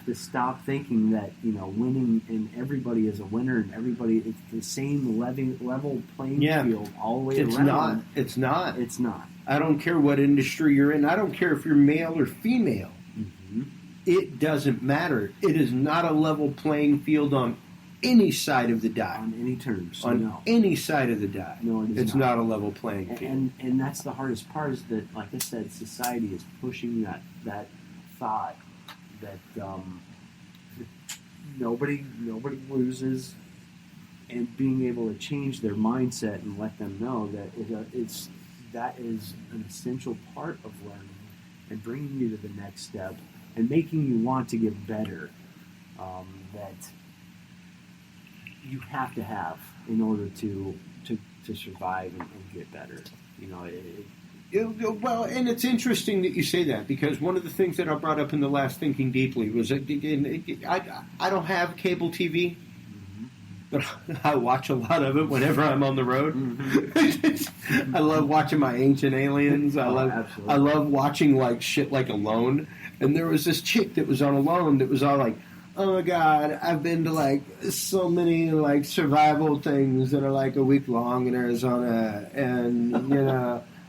Speaker 3: to stop thinking that winning and everybody is a winner and everybody it's the same level playing field all the way around.
Speaker 1: It's not.
Speaker 3: It's not.
Speaker 1: I don't care what industry you're in. I don't care if you're male or female.
Speaker 3: Mm-hmm.
Speaker 1: It doesn't matter. It is not a level playing field on any side of the die.
Speaker 3: On any terms.
Speaker 1: Any side of the die.
Speaker 3: No,
Speaker 1: it's not a level playing field.
Speaker 3: And that's the hardest part is that, like I said, society is pushing that thought that nobody loses, and being able to change their mindset and let them know that that is an essential part of learning and bringing you to the next step and making you want to get better. That you have to have in order to survive and get better.
Speaker 1: Well, and it's interesting that you say that because one of the things that I brought up in the last Thinking Deeply was that I don't have cable TV, but I watch a lot of it whenever I'm on the road. Mm-hmm. I love watching my Ancient Aliens. I love watching like shit like Alone. And there was this chick that was on Alone that was all like, oh my God, I've been to like so many like survival things that are like a week long in Arizona, and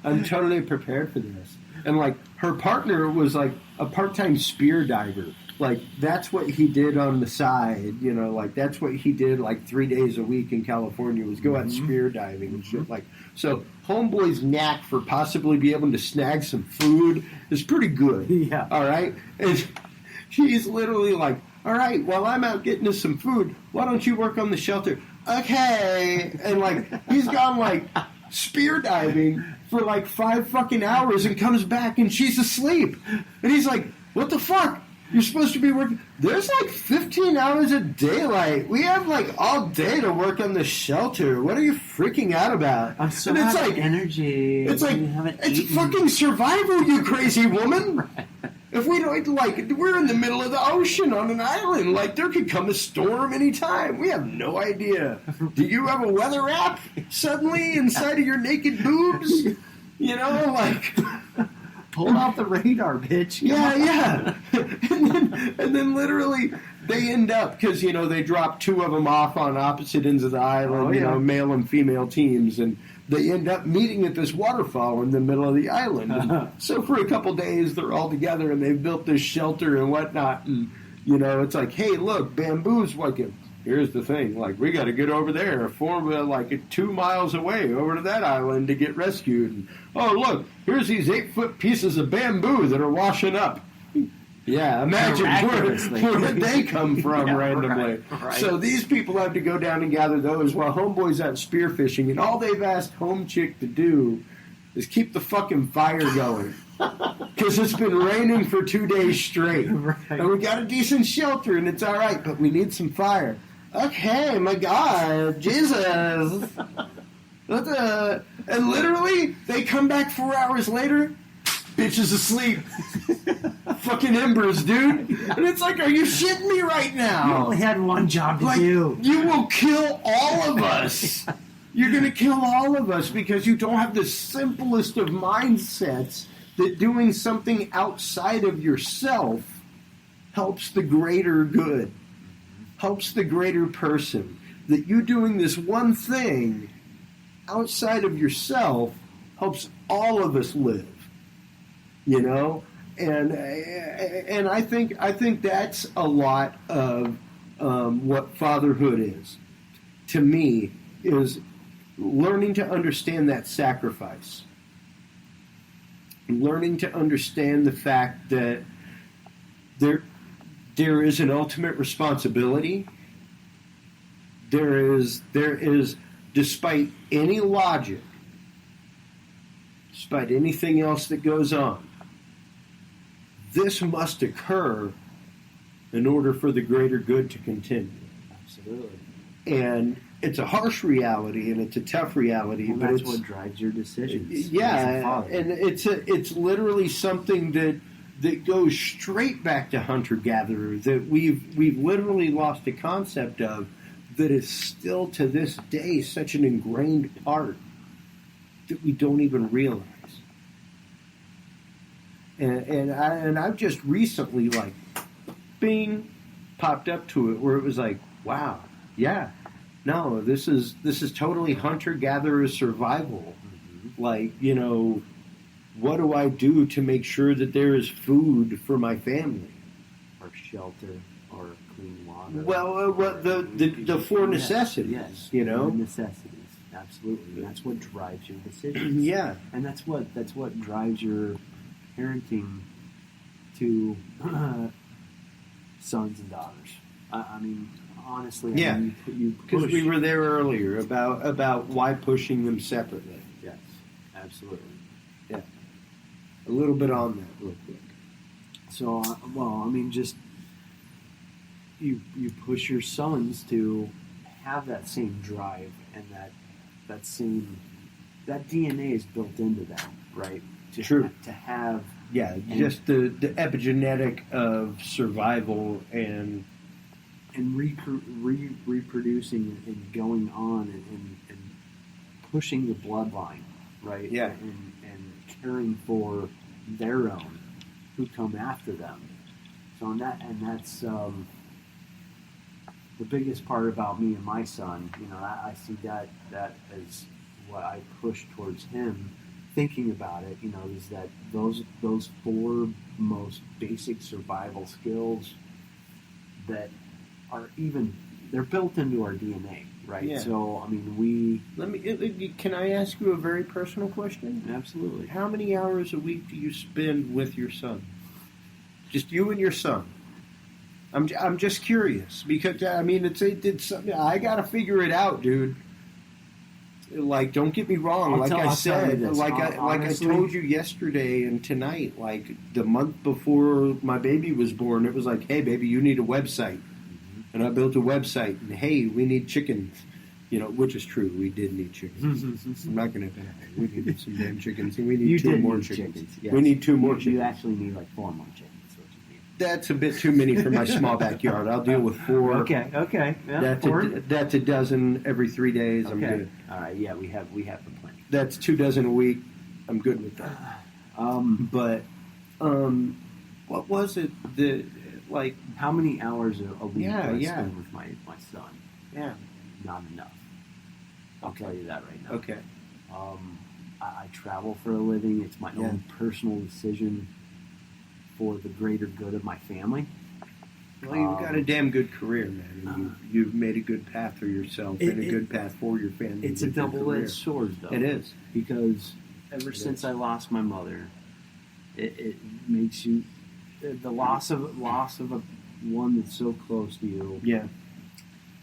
Speaker 1: I'm totally prepared for this. And like her partner was like a part-time spear diver. Like that's what he did on the side, like that's what he did like 3 days a week in California was go out spear diving and shit like. So homeboy's knack for possibly be able to snag some food is pretty good.
Speaker 3: Yeah.
Speaker 1: All right. And she's literally like, all right, while I'm out getting us some food, why don't you work on the shelter? Okay. And, like, he's gone, like, spear diving for, like, 5 fucking hours and comes back and she's asleep. And he's like, what the fuck? You're supposed to be working. There's like 15 hours of daylight. We have like all day to work on the shelter. What are you freaking out about?
Speaker 3: I'm so
Speaker 1: and it's
Speaker 3: out of
Speaker 1: like
Speaker 3: energy.
Speaker 1: It's like
Speaker 3: You haven't
Speaker 1: it's
Speaker 3: eaten.
Speaker 1: fucking survival, you crazy woman. If we don't like, we're in the middle of the ocean on an island. Like there could come a storm anytime. We have no idea. Do you have a weather app suddenly inside of your naked boobs? You know, like.
Speaker 3: Pull out the radar, bitch.
Speaker 1: Yeah. and then literally they end up, because, you know, they drop two of them off on opposite ends of the island, you know, male and female teams, and they end up meeting at this waterfall in the middle of the island. And so for a couple days, they're all together, and they've built this shelter and whatnot, and, you know, it's like, hey, look, bamboo's like here's the thing, like, we got to get over there, like 2 miles away, over to that island to get rescued. And, oh, look, here's these 8-foot pieces of bamboo that are washing up. Yeah, imagine where did they come from randomly.
Speaker 3: Right.
Speaker 1: So these people have to go down and gather those while homeboy's out spearfishing, and all they've asked home chick to do is keep the fucking fire going. Because it's been raining for 2 days straight.
Speaker 3: Right.
Speaker 1: And we got a decent shelter, and it's all right, but we need some fire. Okay, my God, Jesus. And literally, they come back 4 hours later, bitch is asleep. Fucking embers, dude. And it's like, are you shitting me right now?
Speaker 3: You only had one job to do.
Speaker 1: You will kill all of us. You're going to kill all of us because you don't have the simplest of mindsets that doing something outside of yourself helps the greater good, helps the greater person. That you doing this one thing outside of yourself helps all of us live. You know? And I think that's a lot of what fatherhood is. To me, is learning to understand that sacrifice. Learning to understand the fact that there is an ultimate responsibility. There is, despite any logic, despite anything else that goes on, this must occur in order for the greater good to continue.
Speaker 3: Absolutely.
Speaker 1: And it's a harsh reality and it's a tough reality.
Speaker 3: Well,
Speaker 1: but
Speaker 3: that's
Speaker 1: it's
Speaker 3: what drives your decisions.
Speaker 1: Yeah, and it's literally something that goes straight back to hunter-gatherer that we've literally lost the concept of, that is still to this day such an ingrained part that we don't even realize. And I've just recently, like, bing, popped up to it where it was like, wow, yeah, no, this is totally hunter-gatherer survival. Mm-hmm. Like, you know, what do I do to make sure that there is food for my family?
Speaker 3: Or shelter, or clean water.
Speaker 1: Well, the four necessities,
Speaker 3: yes,
Speaker 1: you know?
Speaker 3: The necessities, absolutely. And that's what drives your decisions.
Speaker 1: Yeah.
Speaker 3: And that's what drives your parenting to sons and daughters. I mean, honestly,
Speaker 1: yeah, because we were there earlier about why pushing them separately.
Speaker 3: Yes, absolutely.
Speaker 1: Yeah, a little bit on that, real quick.
Speaker 3: So, well, I mean, just you push your sons to have that same drive and that DNA is built into them, right?
Speaker 1: True.
Speaker 3: To have
Speaker 1: just the epigenetic of survival and
Speaker 3: reproducing and going on and pushing the bloodline, right?
Speaker 1: Yeah.
Speaker 3: And caring for their own who come after them. So that's the biggest part about me and my son. You know, I see that as what I push towards him. Thinking about it, you know, is that those four most basic survival skills that they're built into our DNA, right?
Speaker 1: Yeah.
Speaker 3: So, I mean,
Speaker 1: can I ask you a very personal question?
Speaker 3: Absolutely.
Speaker 1: How many hours a week do you spend with your son? Just you and your son. I'm just curious because I mean it's something I got to figure it out, dude. Like, don't get me wrong.
Speaker 3: I'll tell you this.
Speaker 1: I
Speaker 3: Honestly,
Speaker 1: told you yesterday and tonight, like the month before my baby was born, it was like, hey, baby, you need a website.
Speaker 3: Mm-hmm.
Speaker 1: And I built a website. And, hey, we need chickens. Which is true. We did need chickens. I'm not going to. We needed some damn chickens. And we need two more chickens.
Speaker 3: Yes.
Speaker 1: We need two more chickens.
Speaker 3: You actually need like 4 more chickens.
Speaker 1: That's a bit too many for my small backyard. I'll deal with 4.
Speaker 3: Okay. Yeah,
Speaker 1: That's a dozen every 3 days.
Speaker 3: okay.
Speaker 1: I'm good.
Speaker 3: All right. Yeah, we have the plenty.
Speaker 1: That's 2 dozen a week. I'm good with that. What was it?
Speaker 3: How many hours a week do I
Speaker 1: Yeah.
Speaker 3: spend with my son?
Speaker 1: Yeah.
Speaker 3: Not enough. I'll tell you that right now.
Speaker 1: Okay.
Speaker 3: I travel for a living. It's my own personal decision for the greater good of my family.
Speaker 1: Well, you've got a damn good career, man. And you've made a good path for yourself and a good path for your family.
Speaker 3: It's a double-edged sword, though.
Speaker 1: It is.
Speaker 3: Because ever since I lost my mother, it makes you the loss of one that's so close to you.
Speaker 1: Yeah.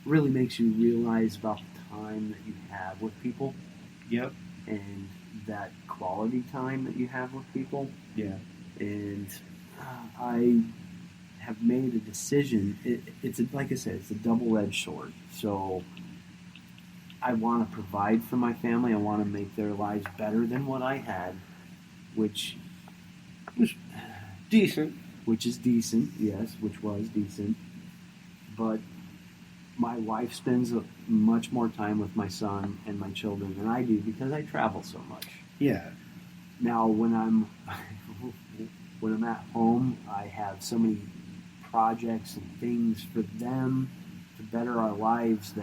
Speaker 3: Really makes you realize about the time that you have with people.
Speaker 1: Yep.
Speaker 3: And that quality time that you have with people.
Speaker 1: Yeah.
Speaker 3: And I have made a decision. Like I said, it's a double-edged sword. So I want to provide for my family. I want to make their lives better than what I had, which
Speaker 1: was decent.
Speaker 3: Which is decent, yes, which was decent. But my wife spends much more time with my son and my children than I do because I travel so much.
Speaker 1: Yeah.
Speaker 3: Now, when I'm at home, I have so many projects and things for them to better our lives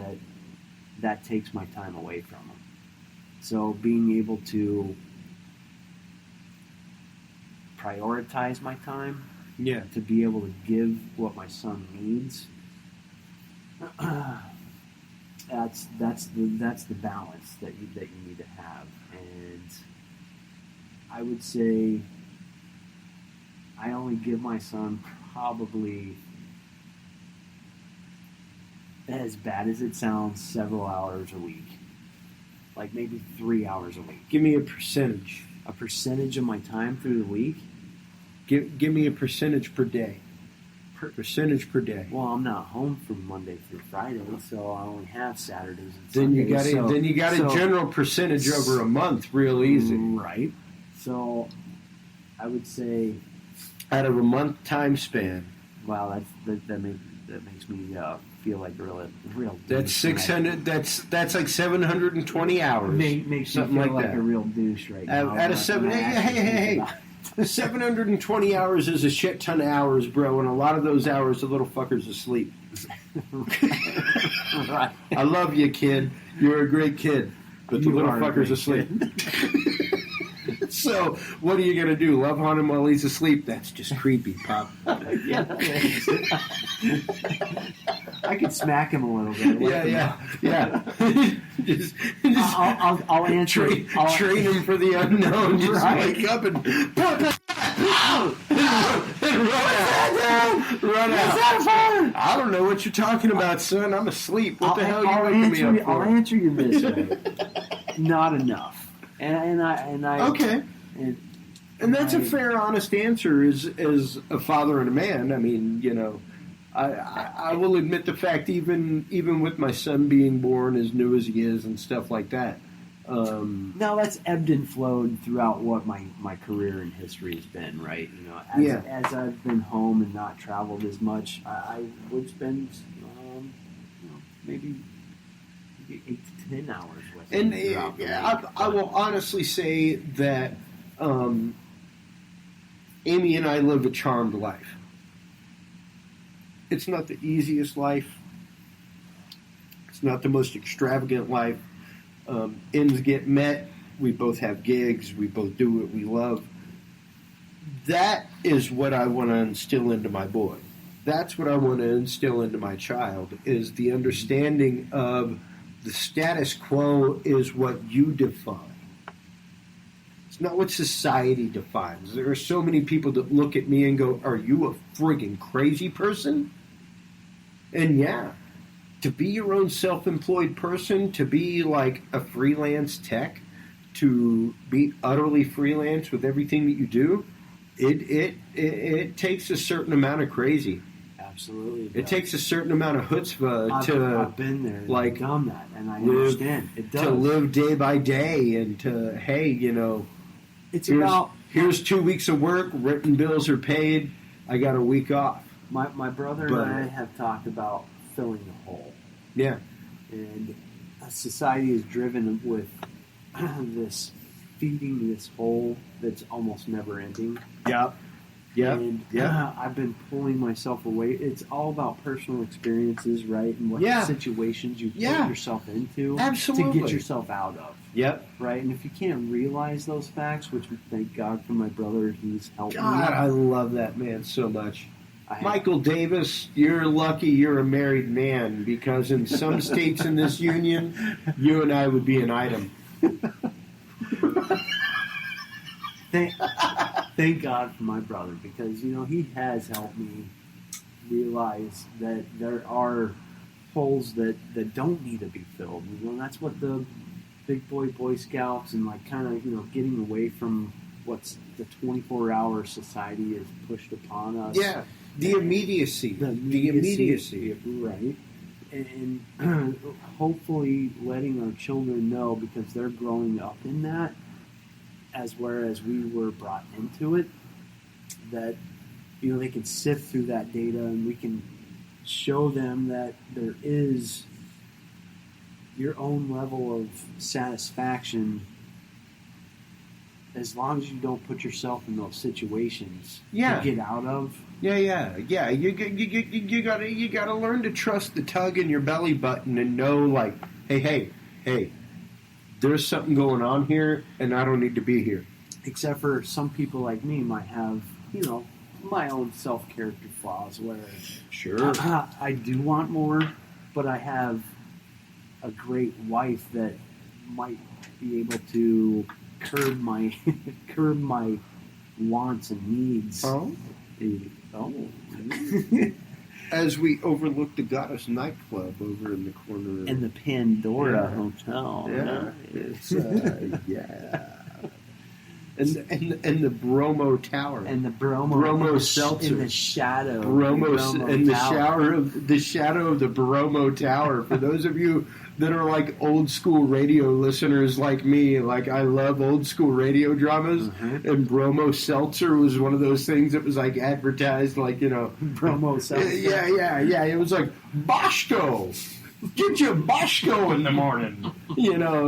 Speaker 3: that takes my time away from them. So being able to prioritize my time, to be able to give what my son needs, that's the balance that you need to have. And I would say I only give my son probably, as bad as it sounds, several hours a week. Like maybe 3 hours a week.
Speaker 1: Give me a percentage.
Speaker 3: A percentage of my time through the week?
Speaker 1: Give me a percentage per day. Percentage per day.
Speaker 3: Well, I'm not home from Monday through Friday, so I only have Saturdays and
Speaker 1: Then
Speaker 3: Sundays.
Speaker 1: you got a general percentage over a month, real easy.
Speaker 3: Right. So I would say
Speaker 1: out of a month time span.
Speaker 3: Wow, that makes me feel like real.
Speaker 1: That's 600. That's like 720 hours.
Speaker 3: Makes
Speaker 1: something
Speaker 3: me feel
Speaker 1: like
Speaker 3: like
Speaker 1: that.
Speaker 3: a real douche right now.
Speaker 1: Out of 7, hey. 720 hours is a shit ton of hours, bro, and a lot of those hours the little fucker's asleep.
Speaker 3: Right.
Speaker 1: I love you, kid. You're a great kid, but the little fucker's asleep. So, what are you going to do? Love on him while he's asleep? That's just creepy, Pop.
Speaker 3: Yeah. I could smack him a little bit.
Speaker 1: Yeah.
Speaker 3: I'll answer.
Speaker 1: Train him for the unknown. Just wake up and run out. I don't know what you're talking about, son. I'm asleep. What the hell are you waking me up for?
Speaker 3: I'll answer you this way. Not enough. And I
Speaker 1: okay. And that's a fair, honest answer as a father and a man. I mean, I will admit the fact, even with my son being born as new as he is and stuff like that.
Speaker 3: Now that's ebbed and flowed throughout what my career and history has been, right? As I've been home and not traveled as much, I would spend maybe 8 to 10 hours with him.
Speaker 1: And I will honestly say that Amy and I live a charmed life. It's not the easiest life. It's not the most extravagant life. Ends get met. We both have gigs. We both do what we love. That is what I want to instill into my boy. That's what I want to instill into my child, is the understanding of the status quo is what you define. It's not what society defines. There are so many people that look at me and go, are you a friggin' crazy person? And yeah, to be your own self-employed person, to be like a freelance tech, to be utterly freelance with everything that you do, it takes a certain amount of crazy.
Speaker 3: Absolutely.
Speaker 1: It takes a certain amount of chutzpah
Speaker 3: I've been there,
Speaker 1: like,
Speaker 3: done that, and I understand. It does.
Speaker 1: To live day by day and to, hey, here's 2 weeks of work, written bills are paid, I got a week off.
Speaker 3: My brother and I have talked about filling the hole.
Speaker 1: Yeah.
Speaker 3: And society is driven with this feeding this hole that's almost never ending.
Speaker 1: Yep. Yep.
Speaker 3: And
Speaker 1: yep.
Speaker 3: I've been pulling myself away. It's all about personal experiences, right? And what situations you put yourself into
Speaker 1: Absolutely.
Speaker 3: to get yourself out of.
Speaker 1: Yep.
Speaker 3: Right? And if you can't realize those facts, which we thank God for my brother, he's helped me.
Speaker 1: God, I love that man so much. Michael Davis, you're lucky you're a married man, because in some states in this union, you and I would be an item.
Speaker 3: Thank God for my brother, because he has helped me realize that there are holes that don't need to be filled. And that's what the big Boy Scouts and kind of getting away from what's the 24-hour society has pushed upon us.
Speaker 1: Yeah, the immediacy. The immediacy.
Speaker 3: Right. And hopefully letting our children know, because they're growing up in that, whereas we were brought into it, that they can sift through that data, and we can show them that there is your own level of satisfaction as long as you don't put yourself in those situations to get out of.
Speaker 1: Yeah. You gotta learn to trust the tug in your belly button and know, like, hey, there's something going on here, and I don't need to be here.
Speaker 3: Except for some people like me might have, my own self-character flaws where I do want more, but I have a great wife that might be able to curb my wants and needs.
Speaker 1: Oh. As we overlook the Goddess nightclub over in the corner
Speaker 3: and the Pandora Hotel.
Speaker 1: Yeah, it's and the Bromo Tower
Speaker 3: and the Bromo
Speaker 1: Seltzer
Speaker 3: in the shadow.
Speaker 1: The shadow of the Bromo Tower. For those of you that are like old school radio listeners like me, like I love old school radio dramas, and Bromo Seltzer was one of those things that was like advertised, like
Speaker 3: Bromo Seltzer.
Speaker 1: Yeah. It was like Boschko. Get your Boschko in the morning.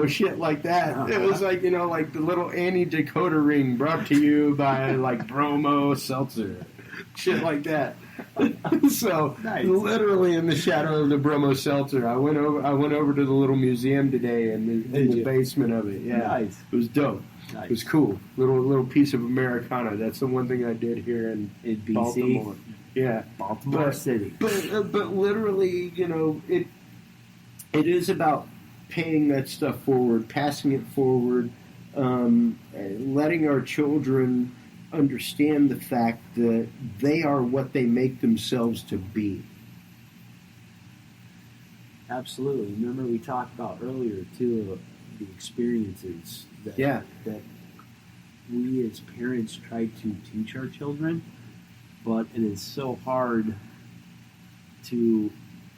Speaker 1: Shit like that. It was like, like the little Annie Dakota ring brought to you by like Bromo Seltzer. Shit like that. So nice. Literally in the shadow of the Bromo Seltzer, I went over to the little museum today in the basement of it. Yeah,
Speaker 3: nice.
Speaker 1: It was dope. Nice. It was cool. Little piece of Americana. That's the one thing I did here in
Speaker 3: BC.
Speaker 1: Baltimore. Yeah,
Speaker 3: Baltimore City.
Speaker 1: But literally, it is about paying that stuff forward, passing it forward, letting our children understand the fact that they are what they make themselves to be.
Speaker 3: Absolutely. Remember we talked about earlier, too, the experiences that we as parents try to teach our children, but it is so hard to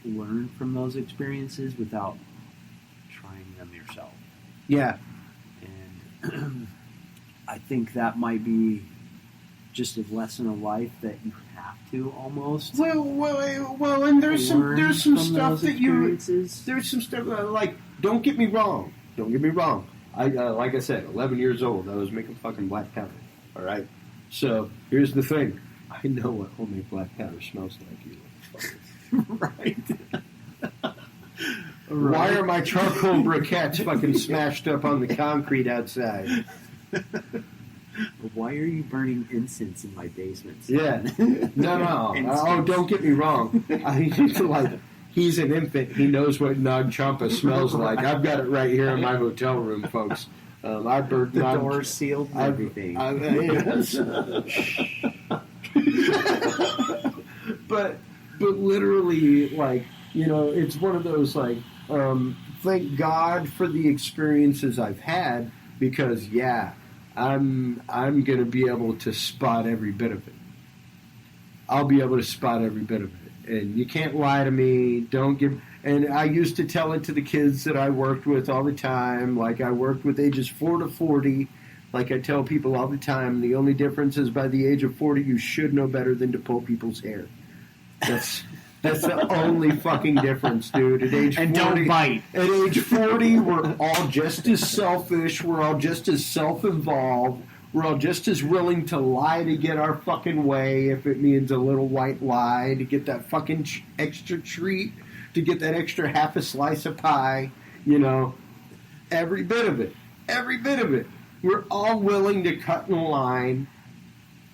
Speaker 3: learn from those experiences without trying them yourself.
Speaker 1: Yeah.
Speaker 3: And I think that might be just a lesson of life that you have to almost.
Speaker 1: Well, and there's some stuff that there's some stuff like, don't get me wrong. I like I said, 11 years old, I was making fucking black powder. All right. So here's the thing. I know what homemade black powder smells like. You
Speaker 3: right.
Speaker 1: Why are my charcoal briquettes fucking smashed up on the concrete outside?
Speaker 3: Why are you burning incense in my basement?
Speaker 1: Yeah. No. Oh, don't get me wrong. He's an infant. He knows what Nag Champa smells like. I've got it right here in my hotel room, folks. I burned
Speaker 3: the door sealed and everything.
Speaker 1: But literally, like, it's one of those like, thank God for the experiences I've had because, I'm going to be able to spot every bit of it. I'll be able to spot every bit of it. And you can't lie to me. And I used to tell it to the kids that I worked with all the time. Like I worked with ages 4 to 40. Like I tell people all the time, the only difference is by the age of 40, you should know better than to pull people's hair. That's the only fucking difference, dude. At age 40,
Speaker 3: and don't bite.
Speaker 1: At age 40, we're all just as selfish. We're all just as self-involved. We're all just as willing to lie to get our fucking way if it means a little white lie, to get that fucking extra treat, to get that extra half a slice of pie. Every bit of it. Every bit of it. We're all willing to cut in line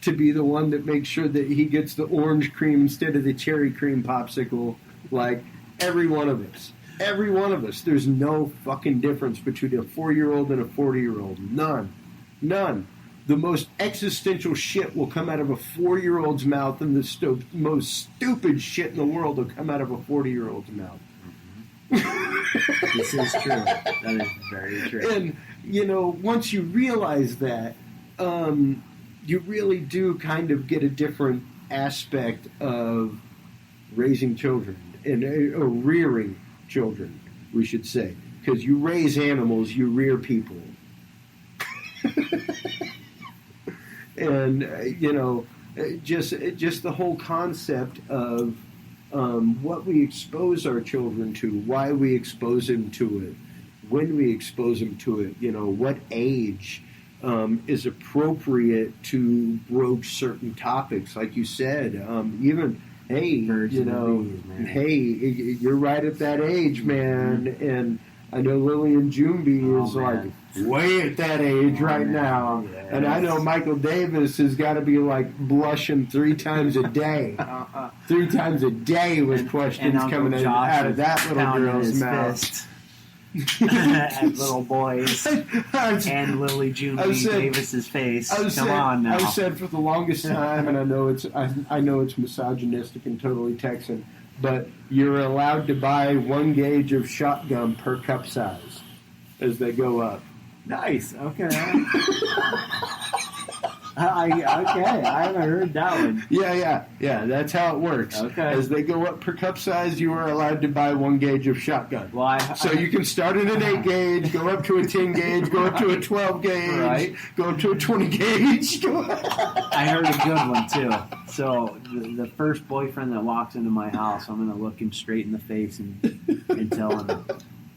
Speaker 1: to be the one that makes sure that he gets the orange cream instead of the cherry cream popsicle. Like, every one of us. Every one of us. There's no fucking difference between a 4-year-old and a 40-year-old. None. None. The most existential shit will come out of a 4-year-old's mouth, and the most stupid shit in the world will come out of a 40-year-old's mouth.
Speaker 3: This is true. That is very true.
Speaker 1: And, once you realize that, you really do kind of get a different aspect of raising children, or rearing children, we should say. Because you raise animals, you rear people. And, just the whole concept of what we expose our children to, why we expose them to it, when we expose them to it, what age is appropriate to broach certain topics. Like you said, even, hey, hey, you're right at that age, man. Mm-hmm. And I know Lillian Jumby is like way at that age right now. Yes. And I know Michael Davis has got to be like blushing 3 times a day. 3 times a day with questions coming out of that little girl's mouth.
Speaker 3: At little boys and Lily Jumby Davis's face. Come on now.
Speaker 1: I've said for the longest time, and I know it's misogynistic and totally Texan, but you're allowed to buy 1 gauge of shotgun per cup size as they go up.
Speaker 3: Nice. Okay. I haven't heard that one.
Speaker 1: Yeah. That's how it works.
Speaker 3: Okay.
Speaker 1: As they go up per cup size, you are allowed to buy 1 gauge of shotgun.
Speaker 3: Well,
Speaker 1: so you can start at an 8 gauge, go up to a 10 gauge, go up to a 12 gauge,
Speaker 3: right.
Speaker 1: Go up to a 20 gauge.
Speaker 3: I heard a good one too. So the first boyfriend that walks into my house, I'm going to look him straight in the face and tell him,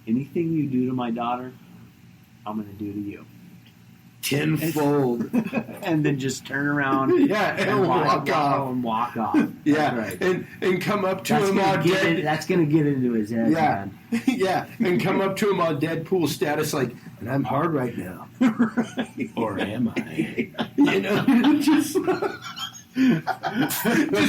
Speaker 3: anything you do to my daughter, I'm going to do to you.
Speaker 1: Tenfold.
Speaker 3: And then just turn around
Speaker 1: and walk
Speaker 3: off.
Speaker 1: Yeah.
Speaker 3: Right.
Speaker 1: And come up to him all dead.
Speaker 3: That's going to get into his head, man.
Speaker 1: Yeah. And come up to him all Deadpool status like, and I'm hard right now.
Speaker 3: Right.
Speaker 1: Or am I? Just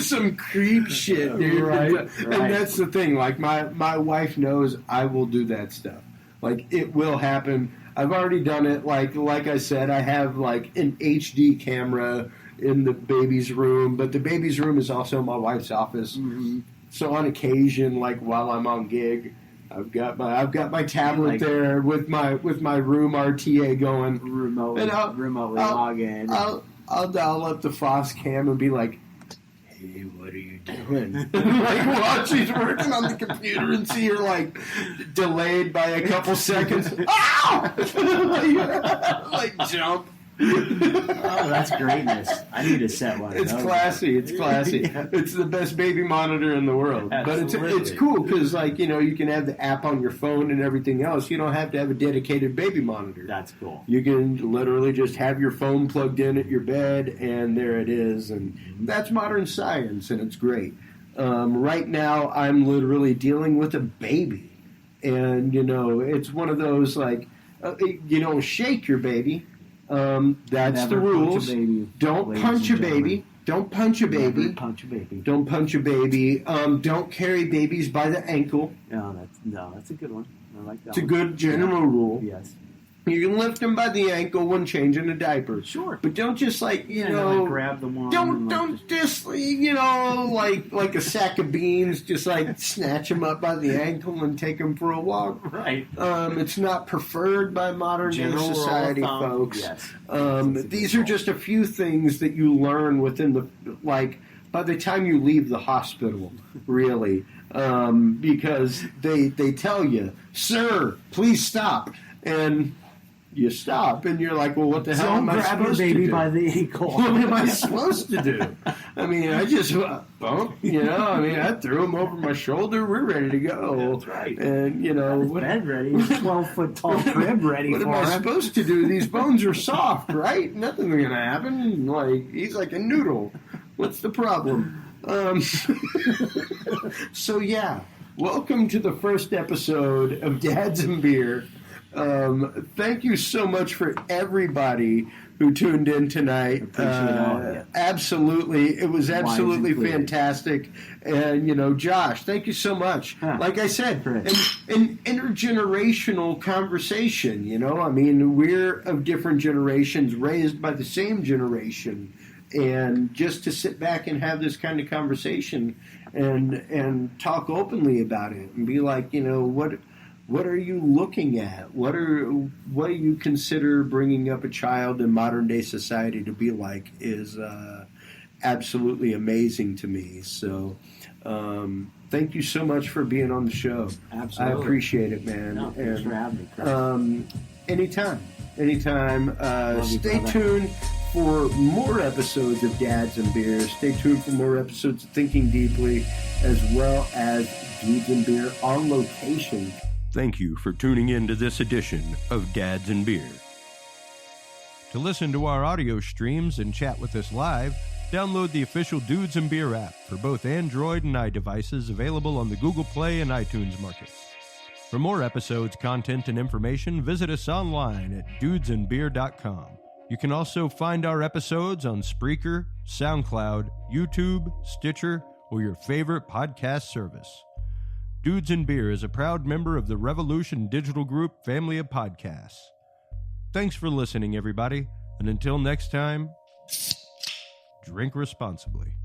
Speaker 1: some creep shit, dude.
Speaker 3: Right.
Speaker 1: And that's the thing. Like, my wife knows I will do that stuff. Like, it will happen. I've already done it. Like I said, I have like an HD camera in the baby's room, but the baby's room is also my wife's office. Mm-hmm. So on occasion, like while I'm on gig, I've got my tablet there with my room RTA going.
Speaker 3: Remotely log in.
Speaker 1: I'll dial up the Foss cam and be like, hey, what are you doing? Like while she's working on the computer and see her like delayed by a couple seconds. Ow! like jump.
Speaker 3: Oh, that's greatness. I need to set one.
Speaker 1: It's classy. It's classy. Yeah. It's the best baby monitor in the world. Absolutely. But it's cool because you can have the app on your phone and everything else. You don't have to have a dedicated baby monitor.
Speaker 3: That's cool.
Speaker 1: You can literally just have your phone plugged in at your bed and there it is. And that's modern science and it's great. Right now I'm literally dealing with a baby. And, it's one of those you don't shake your baby. That's
Speaker 3: Never
Speaker 1: the rules.
Speaker 3: Punch a baby,
Speaker 1: don't punch a baby. Don't punch a baby.
Speaker 3: Never punch a baby.
Speaker 1: Don't punch a baby. Don't carry babies by the ankle.
Speaker 3: No, that's a good one. I like that.
Speaker 1: It's a good general rule.
Speaker 3: Yes.
Speaker 1: You can lift them by the ankle when changing a diaper.
Speaker 3: Sure.
Speaker 1: But don't just like
Speaker 3: grab the one.
Speaker 1: Don't just like a sack of beans, just like snatch them up by the ankle and take them for a walk.
Speaker 3: Right.
Speaker 1: It's not preferred by modern day society, folks.
Speaker 3: Yes.
Speaker 1: These are just a few things that you learn within by the time you leave the hospital, really, because they tell you, "Sir, please stop," and you stop, and you're like, well, what the hell am I supposed to do?
Speaker 3: Don't grab your baby by the ankle.
Speaker 1: What am I supposed to do? I mean, I just bump, I threw him over my shoulder. We're ready to go.
Speaker 3: That's right.
Speaker 1: And,
Speaker 3: what, bed ready. 12-foot tall crib ready
Speaker 1: what
Speaker 3: for
Speaker 1: am I
Speaker 3: him.
Speaker 1: supposed to do? These bones are soft, right? Nothing's going to happen. He's like a noodle. What's the problem? So, yeah. Welcome to the first episode of Dads and Beer. Thank you so much for everybody who tuned in tonight.
Speaker 3: Appreciate all of you.
Speaker 1: Absolutely. It was absolutely fantastic. And, Josh, thank you so much. Like I said, an intergenerational conversation, we're of different generations raised by the same generation. And just to sit back and have this kind of conversation and talk openly about it and be like, what are you looking at? What do you consider bringing up a child in modern day society to be like is absolutely amazing to me. So thank you so much for being on the show.
Speaker 3: Absolutely.
Speaker 1: I appreciate it, man.
Speaker 3: No, thanks for having me, Chris.
Speaker 1: Anytime. Stay tuned for more episodes of Dads and Beer. Stay tuned for more episodes of Thinking Deeply, as well as Dudes and Beer on location.
Speaker 2: Thank you for tuning in to this edition of Dads and Beer. To listen to our audio streams and chat with us live, download the official Dudes and Beer app for both Android and iDevices, available on the Google Play and iTunes markets. For more episodes, content, and information, visit us online at dudesandbeer.com. You can also find our episodes on Spreaker, SoundCloud, YouTube, Stitcher, or your favorite podcast service. Dudes and Beer is a proud member of the Revolution Digital Group family of podcasts. Thanks for listening, everybody, and until next time, drink responsibly.